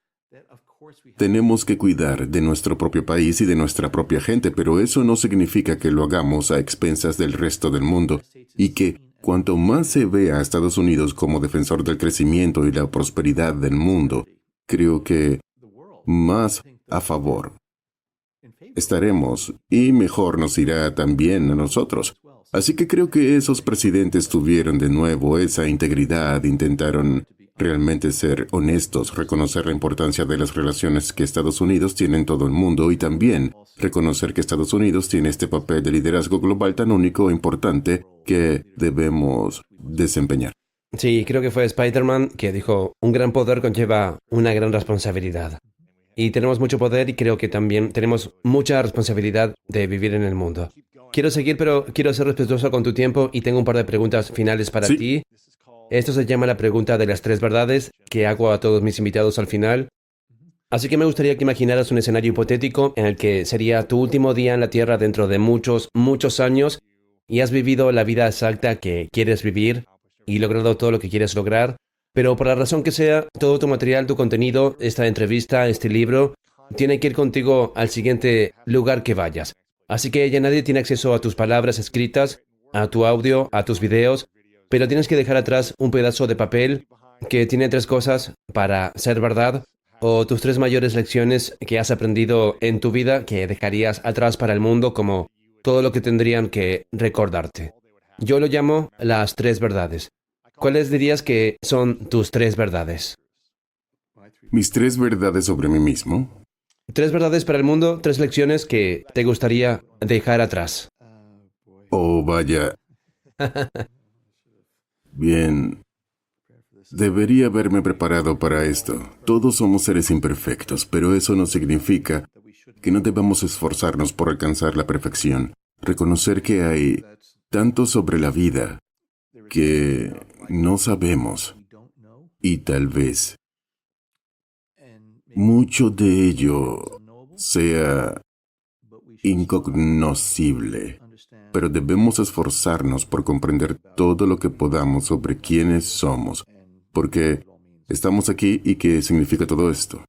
tenemos que cuidar de nuestro propio país y de nuestra propia gente, pero eso no significa que lo hagamos a expensas del resto del mundo, y que cuanto más se vea a Estados Unidos como defensor del crecimiento y la prosperidad del mundo, creo que más a favor estaremos y mejor nos irá también a nosotros. Así que creo que esos presidentes tuvieron de nuevo esa integridad, intentaron realmente ser honestos, reconocer la importancia de las relaciones que Estados Unidos tiene en todo el mundo y también reconocer que Estados Unidos tiene este papel de liderazgo global tan único e importante que debemos desempeñar. Sí, creo que fue Spider-Man que dijo, un gran poder conlleva una gran responsabilidad. Y tenemos mucho poder y creo que también tenemos mucha responsabilidad de vivir en el mundo. Quiero seguir, pero quiero ser respetuoso con tu tiempo y tengo un par de preguntas finales para ti. Esto se llama la pregunta de las 3 verdades que hago a todos mis invitados al final. Así que me gustaría que imaginaras un escenario hipotético en el que sería tu último día en la Tierra dentro de muchos, muchos años y has vivido la vida exacta que quieres vivir y logrado todo lo que quieres lograr. Pero por la razón que sea, todo tu material, tu contenido, esta entrevista, este libro, tiene que ir contigo al siguiente lugar que vayas. Así que ya nadie tiene acceso a tus palabras escritas, a tu audio, a tus videos, pero tienes que dejar atrás un pedazo de papel que tiene 3 cosas para ser verdad, o tus 3 mayores lecciones que has aprendido en tu vida que dejarías atrás para el mundo como todo lo que tendrían que recordarte. Yo lo llamo las 3 verdades. ¿Cuáles dirías que son tus 3 verdades? Mis 3 verdades sobre mí mismo. 3 verdades para el mundo, 3 lecciones que te gustaría dejar atrás. Oh, vaya. Bien. Debería haberme preparado para esto. Todos somos seres imperfectos, pero eso no significa que no debamos esforzarnos por alcanzar la perfección. Reconocer que hay tanto sobre la vida que no sabemos y tal vez mucho de ello sea incognoscible, pero debemos esforzarnos por comprender todo lo que podamos sobre quiénes somos, porque estamos aquí y qué significa todo esto.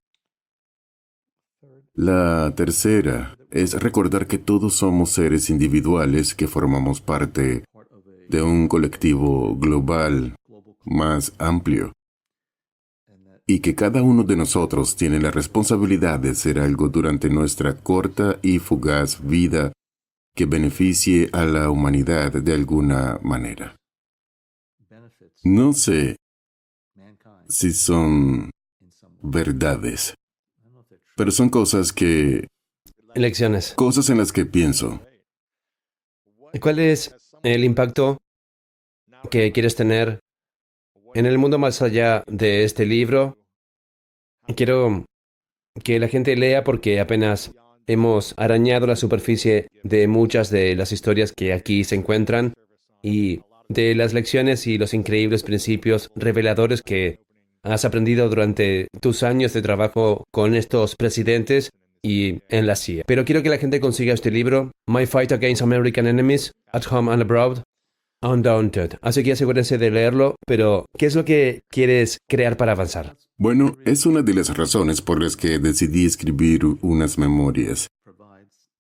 La tercera es recordar que todos somos seres individuales que formamos parte de un colectivo global más amplio y que cada uno de nosotros tiene la responsabilidad de hacer algo durante nuestra corta y fugaz vida que beneficie a la humanidad de alguna manera. No sé si son verdades, pero son cosas Lecciones. cosas en las que pienso. ¿Cuál es el impacto que quieres tener en el mundo más allá de este libro? Quiero que la gente lea porque apenas hemos arañado la superficie de muchas de las historias que aquí se encuentran y de las lecciones y los increíbles principios reveladores que has aprendido durante tus años de trabajo con estos presidentes y en la CIA. Pero quiero que la gente consiga este libro, My Fight Against American Enemies, at Home and Abroad, Undaunted. Así que asegúrense de leerlo, pero ¿qué es lo que quieres crear para avanzar? Bueno, es una de las razones por las que decidí escribir unas memorias,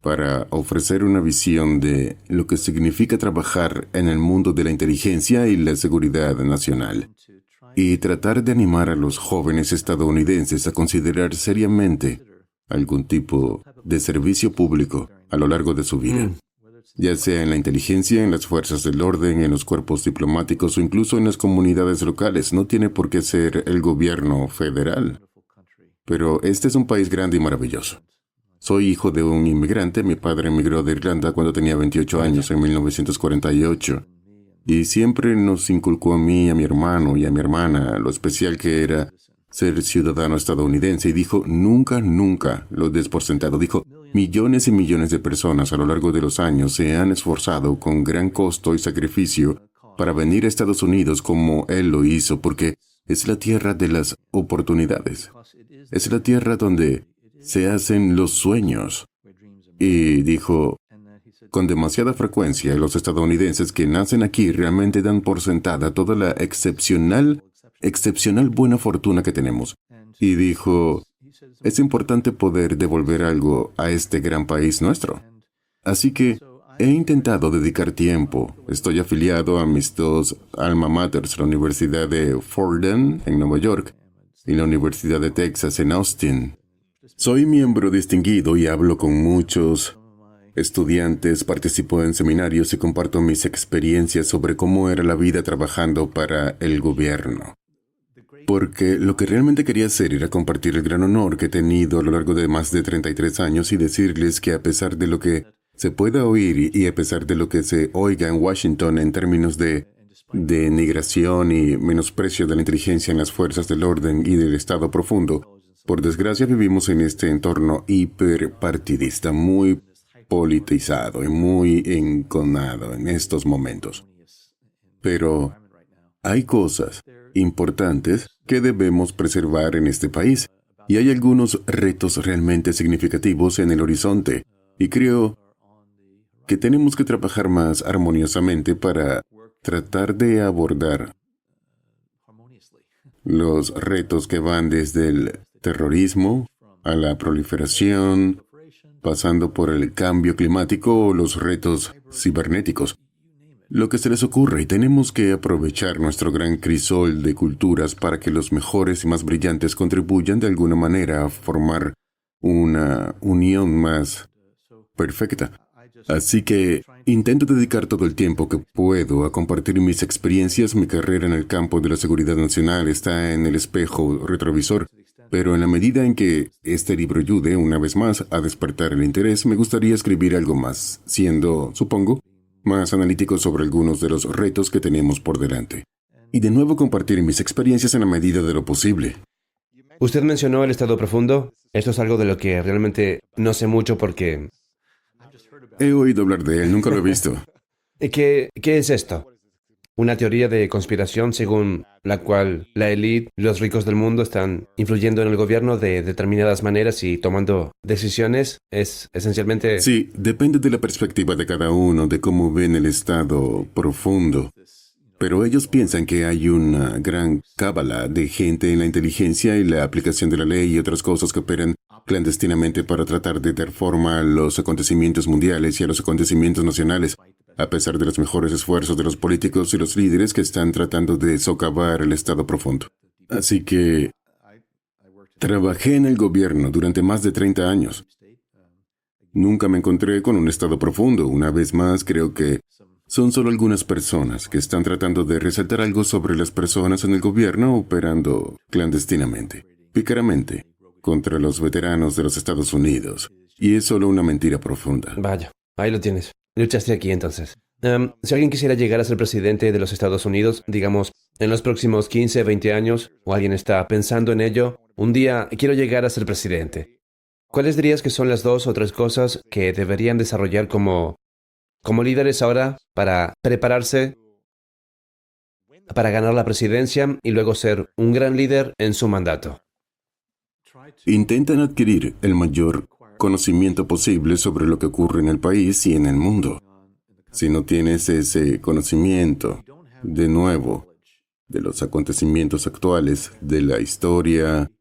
para ofrecer una visión de lo que significa trabajar en el mundo de la inteligencia y la seguridad nacional, y tratar de animar a los jóvenes estadounidenses a considerar seriamente algún tipo de servicio público a lo largo de su vida, ya sea en la inteligencia, en las fuerzas del orden, en los cuerpos diplomáticos o incluso en las comunidades locales. No tiene por qué ser el gobierno federal. Pero este es un país grande y maravilloso. Soy hijo de un inmigrante. Mi padre emigró de Irlanda cuando tenía 28 años, en 1948. Y siempre nos inculcó a mí, a mi hermano y a mi hermana lo especial que era ser ciudadano estadounidense. Y dijo, nunca, nunca lo des por sentado. Dijo, millones y millones de personas a lo largo de los años se han esforzado con gran costo y sacrificio para venir a Estados Unidos como él lo hizo, porque es la tierra de las oportunidades. Es la tierra donde se hacen los sueños. Y dijo, con demasiada frecuencia, los estadounidenses que nacen aquí realmente dan por sentada toda la excepcional buena fortuna que tenemos. Y dijo, es importante poder devolver algo a este gran país nuestro. Así que he intentado dedicar tiempo. Estoy afiliado a mis dos alma maters, la Universidad de Fordham en Nueva York y la Universidad de Texas en Austin. Soy miembro distinguido y hablo con muchos estudiantes, participo en seminarios y comparto mis experiencias sobre cómo era la vida trabajando para el gobierno. Porque lo que realmente quería hacer era compartir el gran honor que he tenido a lo largo de más de 33 años y decirles que a pesar de lo que se pueda oír y a pesar de lo que se oiga en Washington en términos de denigración y menosprecio de la inteligencia en las fuerzas del orden y del Estado profundo, por desgracia vivimos en este entorno hiperpartidista, muy politizado y muy enconado en estos momentos. Pero hay cosas importantes que debemos preservar en este país y hay algunos retos realmente significativos en el horizonte y creo que tenemos que trabajar más armoniosamente para tratar de abordar los retos que van desde el terrorismo a la proliferación, pasando por el cambio climático o los retos cibernéticos. Lo que se les ocurra, y tenemos que aprovechar nuestro gran crisol de culturas para que los mejores y más brillantes contribuyan de alguna manera a formar una unión más perfecta. Así que intento dedicar todo el tiempo que puedo a compartir mis experiencias. Mi carrera en el campo de la seguridad nacional está en el espejo retrovisor. Pero en la medida en que este libro ayude, una vez más, a despertar el interés, me gustaría escribir algo más, siendo, supongo, más analítico sobre algunos de los retos que tenemos por delante. Y de nuevo compartir mis experiencias en la medida de lo posible. Usted mencionó el estado profundo. Esto es algo de lo que realmente no sé mucho porque... He oído hablar de él, nunca lo he visto. ¿Qué es esto? Una teoría de conspiración según la cual la élite, los ricos del mundo están influyendo en el gobierno de determinadas maneras y tomando decisiones. Es esencialmente... Sí, depende de la perspectiva de cada uno, de cómo ven el estado profundo. Pero ellos piensan que hay una gran cábala de gente en la inteligencia y la aplicación de la ley y otras cosas que operan clandestinamente para tratar de dar forma a los acontecimientos mundiales y a los acontecimientos nacionales, a pesar de los mejores esfuerzos de los políticos y los líderes que están tratando de socavar el estado profundo. Así que trabajé en el gobierno durante más de 30 años. Nunca me encontré con un estado profundo. Una vez más, creo que son solo algunas personas que están tratando de resaltar algo sobre las personas en el gobierno operando clandestinamente, pícaramente, contra los veteranos de los Estados Unidos. Y es solo una mentira profunda. Vaya, ahí lo tienes. Luchaste aquí entonces. Si alguien quisiera llegar a ser presidente de los Estados Unidos, digamos, en los próximos 15, 20 años, o alguien está pensando en ello, un día quiero llegar a ser presidente. ¿Cuáles dirías que son las 2 o 3 cosas que deberían desarrollar como líderes ahora para prepararse para ganar la presidencia y luego ser un gran líder en su mandato? Intentan adquirir el mayor conocimiento posible sobre lo que ocurre en el país y en el mundo. Si no tienes ese conocimiento, de nuevo, de los acontecimientos actuales, de la historia,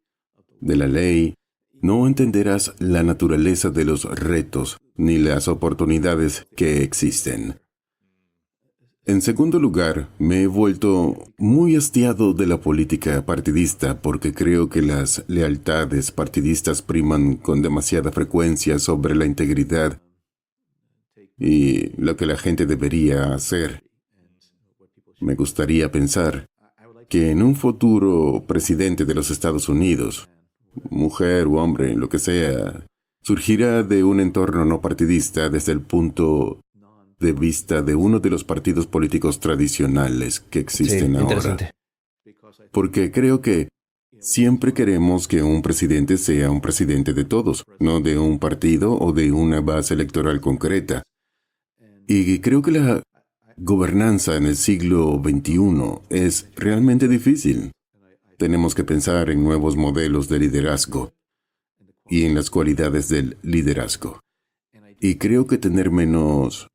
de la ley, no entenderás la naturaleza de los retos ni las oportunidades que existen. En segundo lugar, me he vuelto muy hastiado de la política partidista porque creo que las lealtades partidistas priman con demasiada frecuencia sobre la integridad y lo que la gente debería hacer. Me gustaría pensar que en un futuro presidente de los Estados Unidos, mujer o hombre, lo que sea, surgirá de un entorno no partidista desde el punto de vista de uno de los partidos políticos tradicionales que existen ahora. Interesante. Porque creo que siempre queremos que un presidente sea un presidente de todos, no de un partido o de una base electoral concreta. Y creo que la gobernanza en el siglo XXI es realmente difícil. Tenemos que pensar en nuevos modelos de liderazgo y en las cualidades del liderazgo. Y creo que tener menos...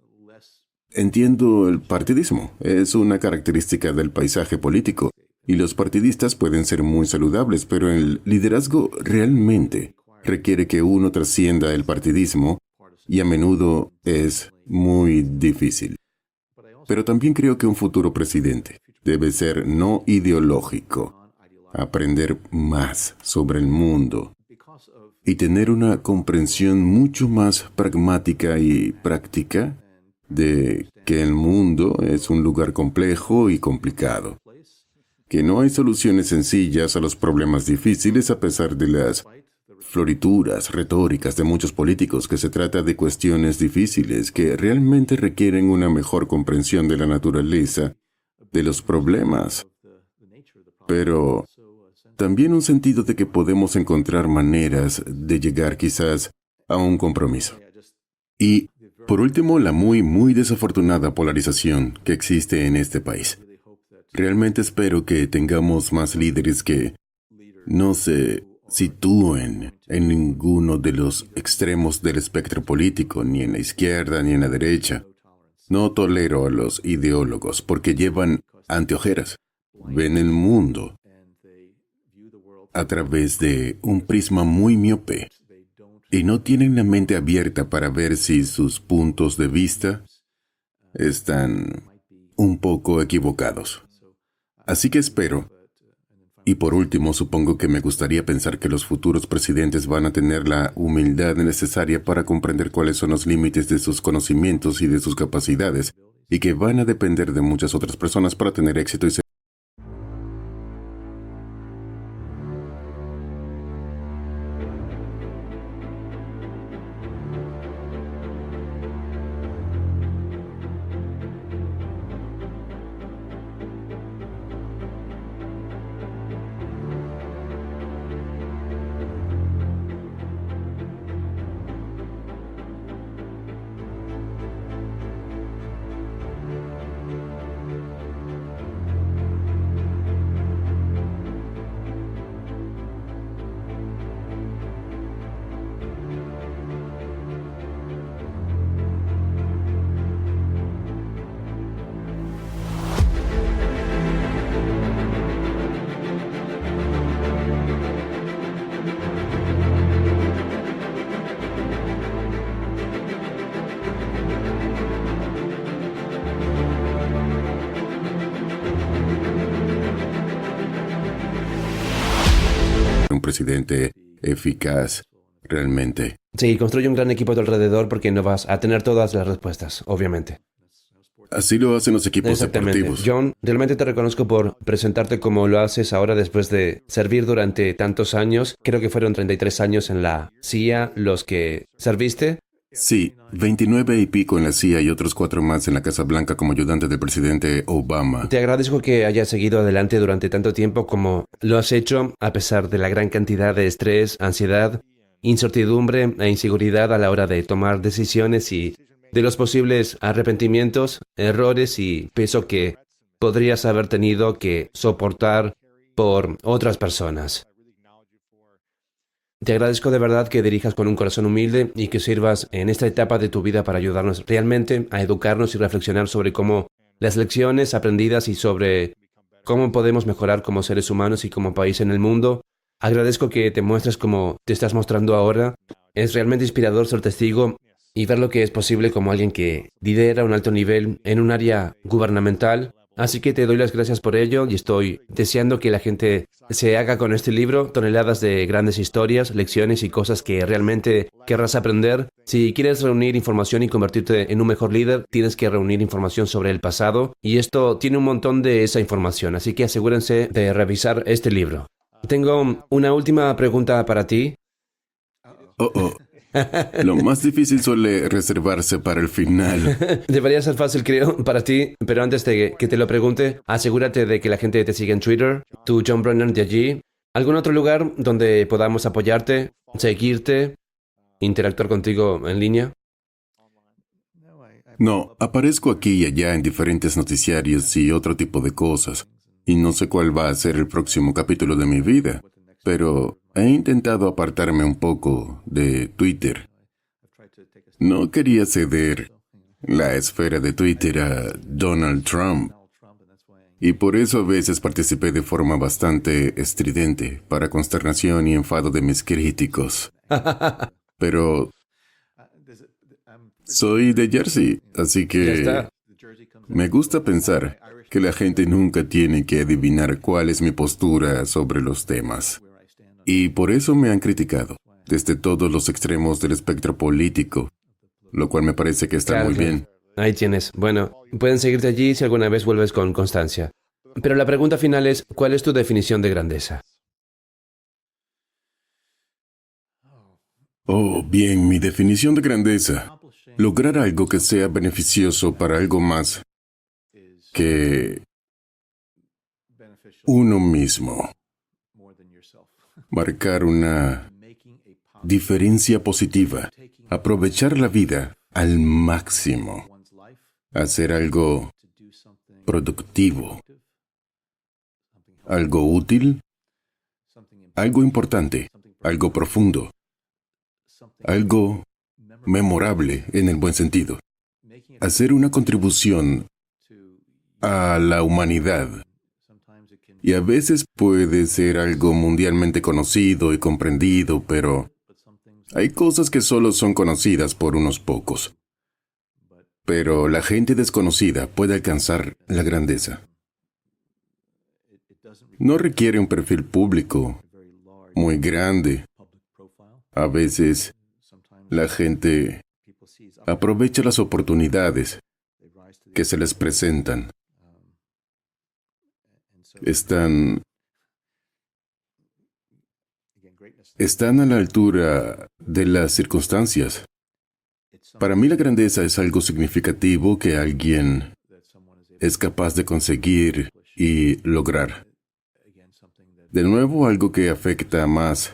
Entiendo el partidismo. Es una característica del paisaje político. Y los partidistas pueden ser muy saludables, pero el liderazgo realmente requiere que uno trascienda el partidismo y a menudo es muy difícil. Pero también creo que un futuro presidente debe ser no ideológico, aprender más sobre el mundo y tener una comprensión mucho más pragmática y práctica de que el mundo es un lugar complejo y complicado, que no hay soluciones sencillas a los problemas difíciles a pesar de las florituras retóricas de muchos políticos, que se trata de cuestiones difíciles que realmente requieren una mejor comprensión de la naturaleza de los problemas, pero también un sentido de que podemos encontrar maneras de llegar quizás a un compromiso. Y por último, la muy desafortunada polarización que existe en este país. Realmente espero que tengamos más líderes que no se sitúen en ninguno de los extremos del espectro político, ni en la izquierda ni en la derecha. No tolero a los ideólogos porque llevan anteojeras. Ven el mundo a través de un prisma muy miope y no tienen la mente abierta para ver si sus puntos de vista están un poco equivocados. Así que espero. Y por último, supongo que me gustaría pensar que los futuros presidentes van a tener la humildad necesaria para comprender cuáles son los límites de sus conocimientos y de sus capacidades, y que van a depender de muchas otras personas para tener éxito y ser un presidente eficaz realmente. Sí, construye un gran equipo a tu alrededor porque no vas a tener todas las respuestas, obviamente. Así lo hacen los equipos Exactamente. deportivos. John, realmente te reconozco por presentarte como lo haces ahora después de servir durante tantos años. Creo que fueron 33 años en la CIA los que serviste. Sí, 29 y pico en la CIA y otros 4 más en la Casa Blanca como ayudante del presidente Obama. Te agradezco que hayas seguido adelante durante tanto tiempo como lo has hecho, a pesar de la gran cantidad de estrés, ansiedad, incertidumbre e inseguridad a la hora de tomar decisiones y de los posibles arrepentimientos, errores y peso que podrías haber tenido que soportar por otras personas. Te agradezco de verdad que dirijas con un corazón humilde y que sirvas en esta etapa de tu vida para ayudarnos realmente a educarnos y reflexionar sobre cómo las lecciones aprendidas y sobre cómo podemos mejorar como seres humanos y como país en el mundo. Agradezco que te muestres como te estás mostrando ahora. Es realmente inspirador ser testigo y ver lo que es posible como alguien que lidera a un alto nivel en un área gubernamental. Así que te doy las gracias por ello y estoy deseando que la gente se haga con este libro toneladas de grandes historias, lecciones y cosas que realmente querrás aprender. Si quieres reunir información y convertirte en un mejor líder, tienes que reunir información sobre el pasado y esto tiene un montón de esa información, así que asegúrense de revisar este libro. Tengo una última pregunta para ti. Lo más difícil suele reservarse para el final. Debería ser fácil, creo, para ti, pero antes de que te lo pregunte, asegúrate de que la gente te siga en Twitter, tú, John Brennan, de allí. ¿Algún otro lugar donde podamos apoyarte, seguirte, interactuar contigo en línea? No, aparezco aquí y allá en diferentes noticiarios y otro tipo de cosas. Y no sé cuál va a ser el próximo capítulo de mi vida. Pero he intentado apartarme un poco de Twitter. No quería ceder la esfera de Twitter a Donald Trump. Y por eso a veces participé de forma bastante estridente, para consternación y enfado de mis críticos. Pero soy de Jersey, así Ya que está. me gusta pensar que la gente nunca tiene que adivinar cuál es mi postura sobre los temas. Y por eso me han criticado, desde todos los extremos del espectro político, lo cual me parece que está Claro, muy claro. bien. Ahí tienes. Bueno, pueden seguirte allí si alguna vez vuelves con constancia. Pero la pregunta final es, ¿cuál es tu definición de grandeza? Oh, bien, mi definición de grandeza. Lograr algo que sea beneficioso para algo más que uno mismo. Marcar una diferencia positiva. Aprovechar la vida al máximo. Hacer algo productivo. Algo útil. Algo importante. Algo profundo. Algo memorable en el buen sentido. Hacer una contribución a la humanidad. Y a veces puede ser algo mundialmente conocido y comprendido, pero hay cosas que solo son conocidas por unos pocos. Pero la gente desconocida puede alcanzar la grandeza. No requiere un perfil público muy grande. A veces la gente aprovecha las oportunidades que se les presentan. Están a la altura de las circunstancias. Para mí la grandeza es algo significativo que alguien es capaz de conseguir y lograr. De nuevo, algo que afecta más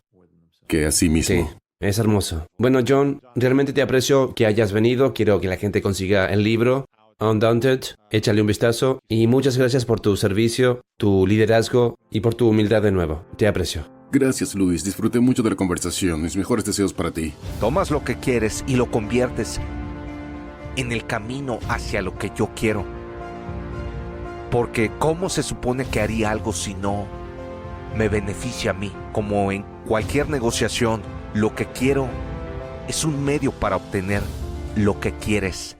que a sí mismo. Sí, es hermoso. Bueno, John, realmente te aprecio que hayas venido. Quiero que la gente consiga el libro, Undaunted. Échale un vistazo. Y muchas gracias por tu servicio, tu liderazgo y por tu humildad de nuevo. Te aprecio. Gracias, Luis. Disfruté mucho de la conversación. Mis mejores deseos para ti. Tomas lo que quieres y lo conviertes en el camino hacia lo que yo quiero. Porque ¿cómo se supone que haría algo si no me beneficia a mí? Como en cualquier negociación, lo que quiero es un medio para obtener lo que quieres.